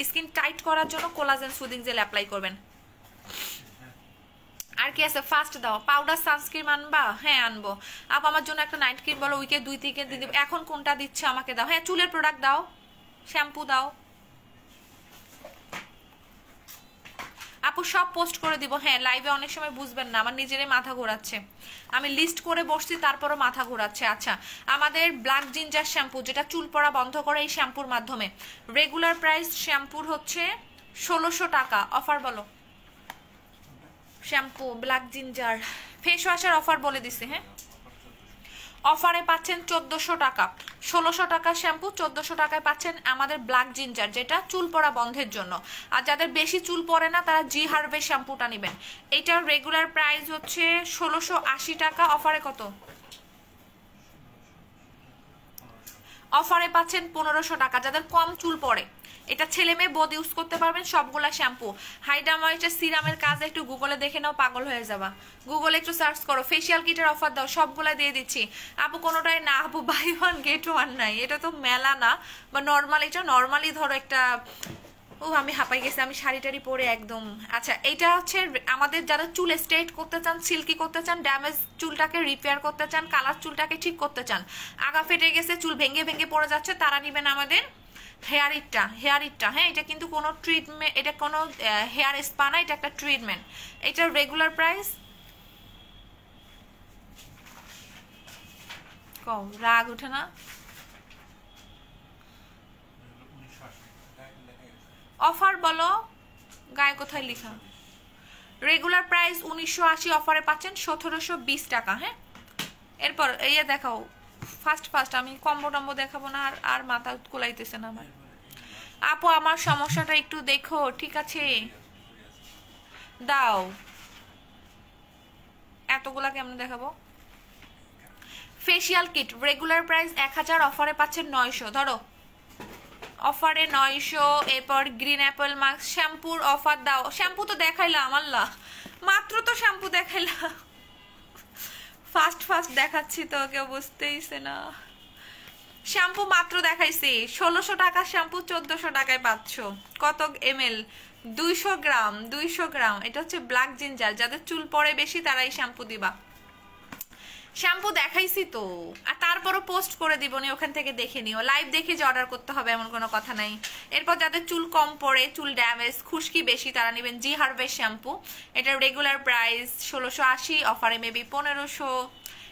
স্কিন টাইট করার জন্য কোলাজেন সুদিং জেল অ্যাপ্লাই করবেন। আর কি আছে? ফার্স্ট দাও। পাউডার সানস্ক্রিন আনবা? হ্যাঁ আনবো আপু। আমার জন্য একটা নাইট ক্রিম বলো, উইকে 2 থেকে দিয়ে দিব। এখন কোনটা দিচ্ছে আমাকে দাও। হ্যাঁ চুলের প্রোডাক্ট দাও, শ্যাম্পু দাও আপু, সব পোস্ট করে দিব। হ্যাঁ লাইভে অনেক সময় বুঝবেন না, আমার নিজেরই মাথা ঘোরাচ্ছে, আমি লিস্ট করে বসছি তারপরও মাথা ঘোরাচ্ছে। আচ্ছা, আমাদের ব্ল্যাক জিঞ্জার শ্যাম্পু, যেটা চুল পড়া বন্ধ করে এই শ্যাম্পুর মাধ্যমে, রেগুলার প্রাইস শ্যাম্পুর হচ্ছে 1600 টাকা। অফার বলো। শ্যাম্পু ব্ল্যাক জিঞ্জার ফেস ওয়াশের অফার বলে দিছে। হ্যাঁ অফারে পাচ্ছেন 1400 টাকা, 1600 টাকা শ্যাম্পু, 1400 টাকায় পাচ্ছেন আমাদের ব্ল্যাক জিঞ্জার, যেটা চুল পড়া বন্ধের জন্য। আর যাদের বেশি চুল পড়ে না তারা জি হার্বের শ্যাম্পুটা নেবেন। এটার রেগুলার প্রাইস হচ্ছে 1680 টাকা, অফারে কত? অফারে পাচ্ছেন 1500 টাকা। যাদের কম চুল পড়ে, এটা ছেলে মেয়ে বোধ ইউজ করতে পারবেন সবগুলা শ্যাম্পু। হাইড্রা ময়েশ্চার সিরামের কাজ একটু গুগলে দেখে নাও, পাগল হয়ে যাবা। গুগলে একটু সার্চ করো, ফেসিয়াল কিটের অফার দাও, সবগুলা দিয়ে দিচ্ছি আপু। কোনোটাই না আপু, বাই 1 গেট 1 নাই, এটা তো মেলা না বা নর্মাল। এটা নর্মালি ধরো একটা, ও আমি হাঁপাই গেছি, আমি শাড়ি টাড়ি পরে একদম। আচ্ছা এইটা হচ্ছে আমাদের যারা চুল স্ট্রেট করতে চান, সিল্কি করতে চান, ড্যামেজ চুলটাকে রিপেয়ার করতে চান, কালার চুলটাকে ঠিক করতে চান, আগা ফেটে গেছে, চুল ভেঙে ভেঙে পড়ে যাচ্ছে, তারা নেবেন আমাদের হেয়ার ইটটা। হ্যাঁ এটা কিন্তু কোনো ট্রিটমেন্ট, এটা কোনো হেয়ার স্পা না, এটা একটা ট্রিটমেন্ট। এটার রেগুলার প্রাইস কম, রাগ উঠে না? অফার বলো, গায়ে কোথায় লেখা? রেগুলার প্রাইস 1980, অফারে পাচ্ছেন 1720 টাকা। হ্যাঁ এরপর এই দেখাও ফার্স্ট, আমি কম্বো টম্বো দেখাবো না, আর মাথা কোলাইতেছে না আমার। আপু আমার সমস্যাটা একটু দেখো, ঠিক আছে? দাও। এতগুলা কেমন দেখাবো? ফেসিয়াল কিট রেগুলার প্রাইস 1000, অফারে পাচ্ছেন 900। ধরো অফারে 900। এরপর গ্রিন অ্যাপেল মাস্ক শ্যাম্পুর অফার দাও। শ্যাম্পু তো দেখাইলাম, আল্লাহ মাত্র তো শ্যাম্পু দেখাইলাম। ফার্স্ট দেখাচ্ছি তো, কেউ বুঝতেইছে না। শ্যাম্পু মাত্র দেখাইছি 1600 টাকা শ্যাম্পু, 1400 টাকায় পাচ্ছ। কত ml? 200 গ্রাম। 200 গ্রাম। এটা হচ্ছে ব্ল্যাক জিঞ্জার, যাদের চুল পড়ে বেশি তারা এই শ্যাম্পু দিবা। শ্যাম্পু দেখাইছি তো, আর তারপরও পোস্ট করে দিব, নি ওখান থেকে দেখে নিও। লাইভ দেখে যে অর্ডার করতে হবে এমন কোনো কথা নাই। এরপর যাদের চুল কম পড়ে, চুল ড্যামেজ, খুশকি বেশি, তারা নেবেন জি হার্বের শ্যাম্পু। এটার রেগুলার প্রাইস 1680, অফারে মেবি 1500।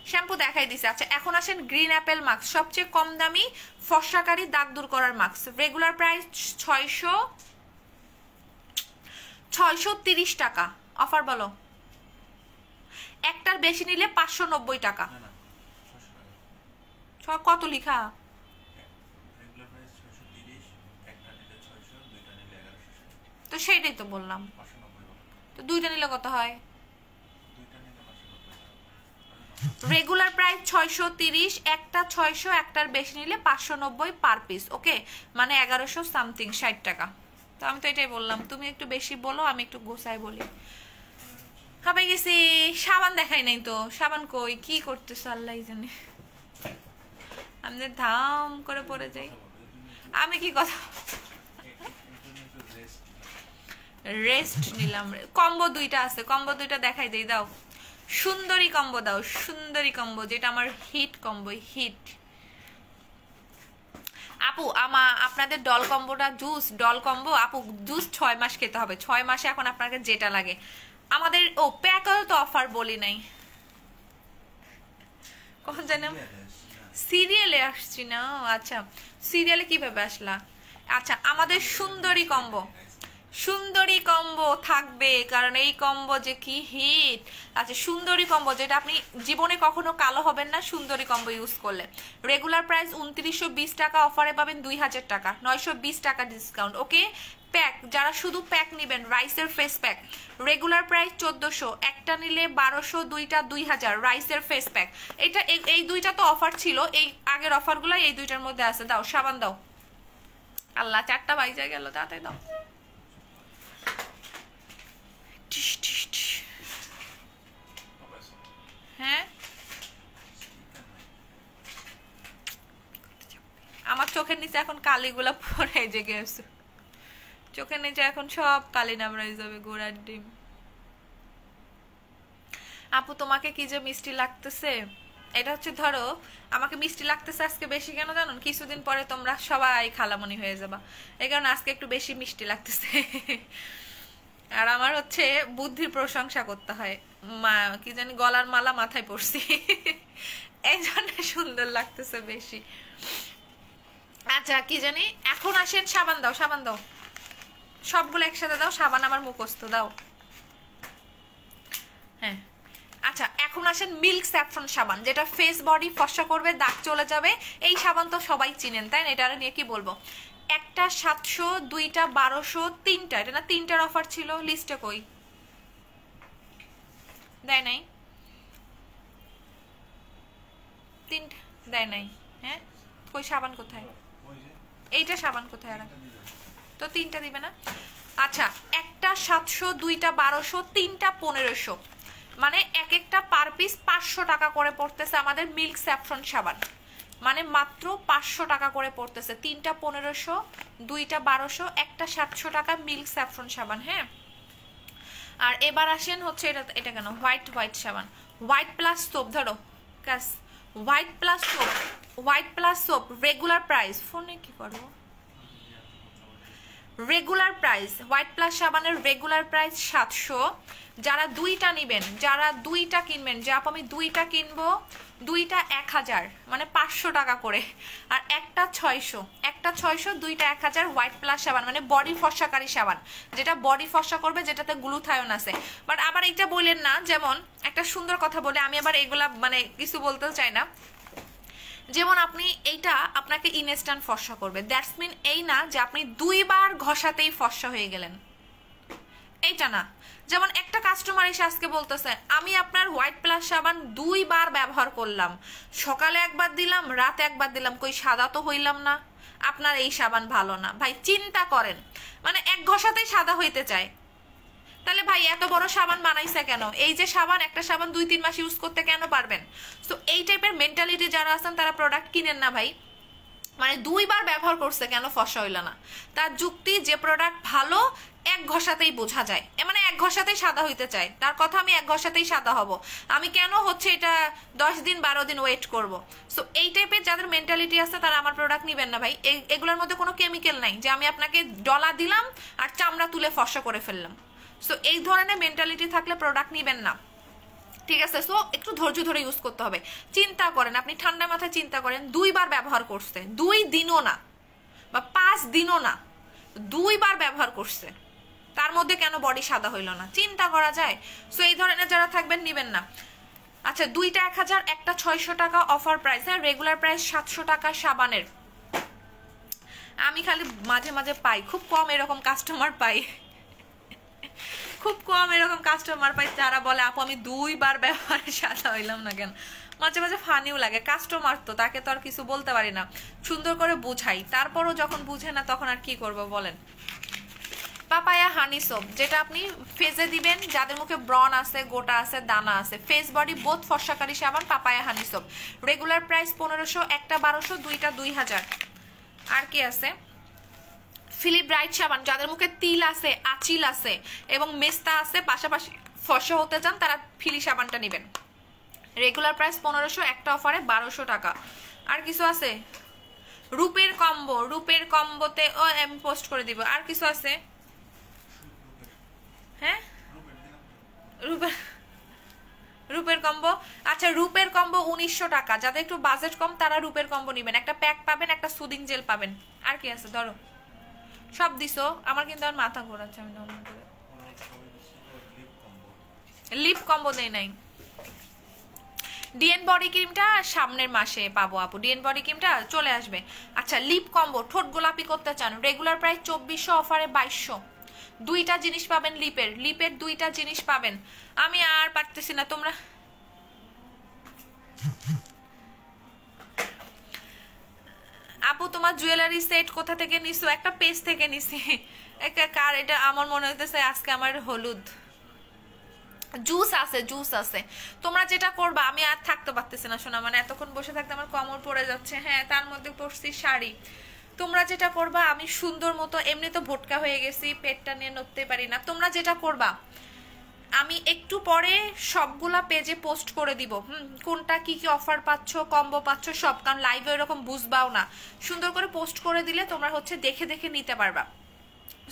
শ্যাম্পু দেখাই দিছে। আচ্ছা এখন আসেন গ্রিন অ্যাপেল মাস্ক, সবচেয়ে কম দামি ফর্সাকারী দাগ দূর করার মাস্ক। রেগুলার প্রাইস 630 টাকা, অফার বলো। একটার বেশি নিলে 590 টাকা। কত লিখা? তো সেইটাই তো বললাম, তো দুইটা নিলে কত হয়? রেগুলার প্রাইস 630, একটা 600, একটার বেশি নিলে 590 পার পিস। ওকে, মানে 1100 সামথিং, 60 টাকা। তো আমি তো এটাই বললাম, তুমি একটু বেশি বলো, আমি একটু গোছায় বলি। হাবাই গেছি। সাবান দেখাই নাই তো, সাবান কই, কি করতেছে আল্লাহ জানে। আমি ধাম করে পড়ে যাই। আমি কি কথা, রেস্ট নিলাম। কম্বো 2টা আছে, কম্বো 2টা দেখাই দেই। দাও সুন্দরী কম্বো দাও, সুন্দরী কম্বো, যেটা আমার হিট কম্বো, হিট। আপু আপনাদের ডল কম্বোটা, জুস ডল কম্বো আপু, জুস 6 মাস খেতে হবে। 6 মাসে এখন আপনাকে যেটা লাগে। আমাদের প্যাকও তো অফার বলি নাই, কখন জানি সিরিয়ালে আসছি না। আচ্ছা সিরিয়ালে কিভাবে আসলা? আচ্ছা আমাদের সুন্দরী কম্বো, সুন্দরী কম্বো থাকবে, কারণ এই কম্বো যে কি হিট। আচ্ছা সুন্দরী কম্বো, যেটা আপনি জীবনে কখনো কালো হবেন না সুন্দরী কম্বো ইউজ করলে। রেগুলার প্রাইস 2920 টাকা, অফারে পাবেন 2000 টাকা, 920 টাকা ডিসকাউন্ট। ওকে, প্যাক যারা শুধু প্যাক নেবেন, রাইসের ফেস প্যাক রেগুলার প্রাইস 1400, একটা নিলে 1200, দুইটা 2000 রাইসের ফেস প্যাক। এটা এই দুইটা তো অফার ছিল, এই আগের অফারগুলো এই দুইটার মধ্যে আছে। দাও সাবান দাও। আল্লাহ 4টা বাজে গেল, তাড়াতাড়ি দাও। হ্যাঁ আমার চোখের নিচে এখন কালিগুলা পরে জেগে গেছে, চোখের নিচে এখন সব কালি নামড়াই যাবে, গোড়ার ডিম। আপু তোমাকে কি যে মিষ্টি লাগতেছে, এটা হচ্ছে ধরো আমাকে মিষ্টি লাগতেছে আজকে বেশি, কেন জানো? কিছুদিন পরে তোমরা সবাই খালামণি হয়ে যাবা, এই কারণে আজকে একটু বেশি মিষ্টি লাগতেছে। আর আমার হচ্ছে বুদ্ধির প্রশংসা করতে হয়, কি জানি গলার মালা মাথায় পড়ছি, এই জন্য সুন্দর লাগতেছে বেশি। আচ্ছা কি জানি, এখন আসেন সাবান দাও, সাবান দাও, সবগুলো একসাথে দাও, সাবান আমার মুখস্থ দাও। হ্যাঁ আচ্ছা এখন আসেন মিল্ক স্যাফরন সাবান, যেটা ফেস বডি ফর্সা করবে, দাগ চলে যাবে। এই সাবান তো সবাই চিনেন তাই না, এটা নিয়ে কি বলবো। একটা 700, দুইটা 1200, তিনটা, এটা না তিনটার অফার ছিল, লিস্টে কই দেয় নাই, তিনটা দেয় নাই। হ্যাঁ কই সাবান কোথায়, এইটা সাবান কোথায়, আর তো তিনটা দিবে না। আচ্ছা একটা 700, দুইটা 1200, তিনটা 1500, মানে এক একটা পার পিস 500 টাকা করে পড়তেছে আমাদের মিল্ক স্যাফরন সাবান, মানে মাত্র 500 টাকা করে পড়তেছে। তিনটা 1500, দুইটা 1200, একটা 700 টাকা মিল্ক স্যাফরন সাবান। হ্যাঁ আর এবার আসেন হচ্ছে এটা, এটা কেন হোয়াইট সাবান, হোয়াইট প্লাস সোপ, ধরো কাস white plus soap, white plus soap regular price, ফোনে কি করবো, রেগুলার প্রাইস হোয়াইট প্লাস সাবানের রেগুলার প্রাইস 700। যারা দুইটা নেবেন, যারা দুইটা কিনবেন, যে আপু আমি দুইটা কিনবো, দুইটা 1000, মানে 500 টাকা করে, আর একটা 600, একটা 600, দুইটা 1000 হোয়াইট প্লাস সাবান, মানে বডি ফর্সাকারী সাবান, যেটা বডি ফর্সা করবে, যেটাতে গ্লুথায়ন আছে। বাট আবার এইটা বললেন না, যেমন একটা সুন্দর কথা বলে আমি আবার এগুলা মানে কিছু বলতেও চাই না, যেমন আপনি এইটা আপনাকে ইনস্ট্যান্ট ফর্সা করবে, দ্যাটস মিন এই না যে আপনি দুইবার ঘষাতেই ফর্সা হয়ে গেলেন, এইটা না। যেমন একটা কাস্টমার এসে আজকে বলতেছে আমি আপনার হোয়াইট প্লাস সাবান 2 বার ব্যবহার করলাম, সকালে একবার দিলাম, রাতে একবার দিলাম, কই সাদা তো হইলাম না, আপনার এই সাবান ভালো না। ভাই চিন্তা করেন, মানে এক ঘষাতেই সাদা হইতে চায়, তাহলে ভাই এত বড় সাবান বানাইছে কেন? এই যে সাবান, একটা সাবান 2-3 মাস ইউজ করতে কেন পারবেন? তো এই টাইপের মেন্টালিটি যারা আছেন তারা প্রোডাক্ট কিনেন না ভাই, মানে 2 বার ব্যবহার করছে কেন ফর্সা হইল না। তার যুক্তি যে প্রোডাক্ট ভালো এক ঘষাতেই বোঝা যায়, মানে এক ঘষাতেই সাদা হইতে চায়, তার কথা আমি এক ঘষাতেই সাদা হব, আমি কেন হচ্ছে এটা 10 দিন 12 দিন ওয়েট করব। সো এই টাইপের যাদের মেন্টালিটি আছে তারা আমার প্রোডাক্ট নিবেন না ভাই, এগুলোর মধ্যে কোনো কেমিক্যাল নাই যে আমি আপনাকে ডলা দিলাম আর চামড়া তুলে ফর্সা করে ফেললাম। সো এই ধরনের মেন্টালিটি থাকলে প্রোডাক্ট নিবেন না, ঠিক আছে? সো একটু ধৈর্য ধরে ইউজ করতে হবে। চিন্তা করেন, আপনি ঠান্ডা মাথায় চিন্তা করেন, 2 বার ব্যবহার করছে, 2 দিনও না বা 5 দিনও না, 2 বার ব্যবহার করছে, তার মধ্যে কেন বডি সাদা হইল না? চিন্তা করা যায়। সো এই ধরনের যারা থাকবেন নিবেন না। আচ্ছা দুইটা 1000, একটা 600 টাকা অফার প্রাইস, হ্যাঁ রেগুলার প্রাইস 700 টাকা সাবানের। আমি খালি মাঝে মাঝে পাই, খুব কম এরকম কাস্টমার পাই, খুব কম এরকম কাস্টমার পাই যারা বলে আপু আমি 2 বার ব্যবহারে সাদা হইলাম না কেন। মাঝে মাঝে ফানিও লাগে, কাস্টমার তো, তাকে তো আর কিছু বলতে পারি না, সুন্দর করে বুঝাই, তারপরও যখন বুঝে না তখন আর কি করব বলেন। পাপায়া হানি সোপ, যেটা আপনি ফেসে দিবেন যাদের মুখে ব্রন আছে, গোটা আছে, দানা আছে, ফেস বডি বোথ ফর্সাকারী সাবান পাপায়া হানি সোপ, রেগুলার প্রাইস 1500, একটা 1200, দুইটা 2000। আর কি আছে, ফিলিপ ব্রাইট সাবান, যাদের মুখে তিল আছে, আচিল আছে এবং মেস্তা আছে, পাশাপাশি ফর্সা হতে চান তারা ফিলি সাবানটা নেবেন, রেগুলার প্রাইস 1500, একটা অফারে 1200 টাকা। আর কিছু আছে, রূপের কম্বো, রূপের কম্বোতে ও আমি পোস্ট করে দিব। আর কিছু আছে, হ্যাঁ রূপের কম্বো, আচ্ছা রূপের কম্বো 1900 টাকা, যাদের একটু বাজেট কম তারা রূপের কম্বো নেবেন, একটা প্যাক পাবেন, একটা সুদিং জেল পাবেন। আর কি আছে ধরো, সব দিছো, আমার কিন্তু আর মাথা ঘোরাচ্ছে। আমি লিপ কম্বো দেই নাই। ডিএন বডি ক্রিমটা সামনের মাসে পাবো আপু, ডিএন বডি ক্রিমটা চলে আসবে। আচ্ছা লিপ কম্বো, ঠোঁট গোলাপি করতে চান, রেগুলার প্রাইস 2400, অফারে 2200। দুইটা জিনিস পাবেন লিপের, লিপের দুইটা জিনিস পাবেন। আমি আর পারতেছি না। তোমরা আপু তোমার জুয়েলারি সেট কোথা থেকে নিছো? একটা পেজ থেকে নিছি। কার এটা? আমার মনে হইতেছে আজকে আমার হলুদ জুস আছে, জুস আছে। তোমরা যেটা করবা, আমি আর থাকতে পারতেছি না শোনা, মানে এতক্ষণ বসে থাকতে আমার কোমর পড়ে যাচ্ছে। হ্যাঁ, তার মধ্যে পরছি শাড়ি। তোমরা যেটা করবা, আমি সুন্দর মতো, এমনি তো ভোটকা হয়ে গেছি, পেটটা নিয়ে নড়তে পারি না। তোমরা যেটা করবা, আমি একটু পরে সবগুলা পেজে পোস্ট করে দিব, কোনটা কি কি অফার পাচ্ছ, কম্বো পাচ্ছ সব, কারণ লাইভে এরকম বুঝবাও না। সুন্দর করে পোস্ট করে দিলে তোমরা হচ্ছে দেখে দেখে নিতে পারবা।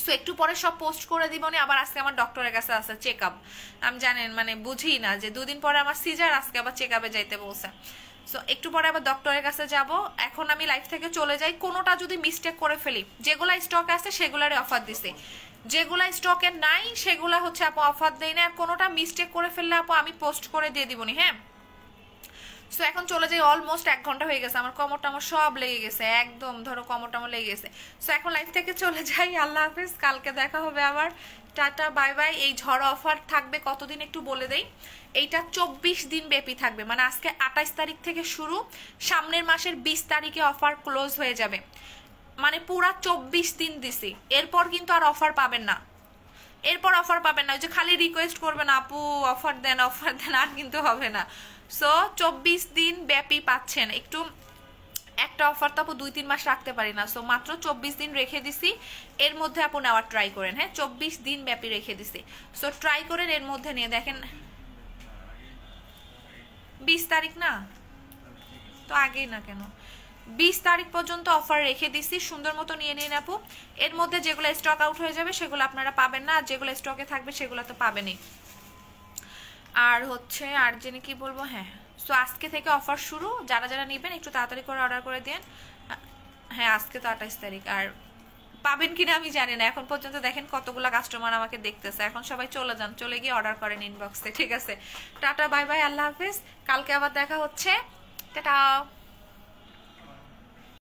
সো একটু পরে সব পোস্ট করে দিব। আবার আজকে আমার ডক্টরের কাছে আছে চেক আপ। আমি জানেন মানে বুঝি না যে 2 দিন পরে আমার সিজার, আজকে আবার চেক আপে যাইতে বলছে। সো একটু পরে আবার ডক্টরের কাছে যাব। এখন আমি লাইফ থেকে চলে যাই। কোনোটা যদি মিস্টেক করে ফেলি, যেগুলা স্টক আছে সেগুলারই অফার দিছে, যেগুলা স্টকে নাই সেগুলা হচ্ছে আপু অফার দেই না। আর কোনোটা মিস্টেক করে ফেললে আপু আমি পোস্ট করে দিয়ে দিবনি। হ্যাঁ, সো এখন চলে যাই। অলমোস্ট 1 ঘন্টা হয়ে গেছে, আমার কোমরটা আমার সব লেগে গেছে, একদম ধরো কোমরটা আমার লেগে গেছে। সো এখন লাইফ থেকে চলে যাই। আল্লাহ হাফেজ, কালকে দেখা হবে আবার। Tata bye bye. এই ঝড় অফার থাকবে কতদিন একটু বলে দেই। এইটা 24 দিন ব্যাপী থাকবে, মানে আজকে 28 তারিখ থেকে শুরু, সামনের মাসের 20 তারিখে অফার ক্লোজ হয়ে যাবে। মানে পুরা 24 দিন দিছি, এরপর কিন্তু আর অফার পাবেন না। এরপর অফার পাবেন না। ওই যে খালি রিকোয়েস্ট করবেন আপু অফার দেন, অফার দেন, আর কিন্তু হবে না। সো 24 দিন ব্যাপী পাচ্ছেন। একটু একটা অফার তো আপু 2-3 মাস রাখতে পারি না। সো মাত্র 24 দিন রেখে দিছি, এর মধ্যে আপু নেওয়ার ট্রাই করেন। হ্যাঁ, 24 দিন ব্যাপী রেখে দিছি। সো ট্রাই করেন, এর মধ্যে নিয়ে দেখেন। 20 তারিখ না তো, আগেই না কেন, 20 তারিখ পর্যন্ত অফার রেখে দিছি। সুন্দর মতো নিয়ে নিন আপু। এর মধ্যে যেগুলো স্টক আউট হয়ে যাবে সেগুলো আপনারা পাবেন না, আর যেগুলো স্টকে থাকবে সেগুলো তো পাবেনই। আর হচ্ছে আর জেনে কি বলবো, হ্যাঁ, সো আজকে থেকে অফার শুরু। যারা যারা নেবেন একটু তাড়াতাড়ি করে অর্ডার করে দেন। হ্যাঁ, আজকে তো 28 তারিখ, আর পাবেন কিনা আমি জানি না। এখন পর্যন্ত দেখেন কতগুলা কাস্টমার আমাকে দেখতেছে। এখন সবাই চলে যান, চলে গিয়ে অর্ডার করেন ইনবক্সে। ঠিক আছে, টাটা বাই বাই, আল্লাহ হাফেজ। কালকে আবার দেখা হচ্ছে। টাটা।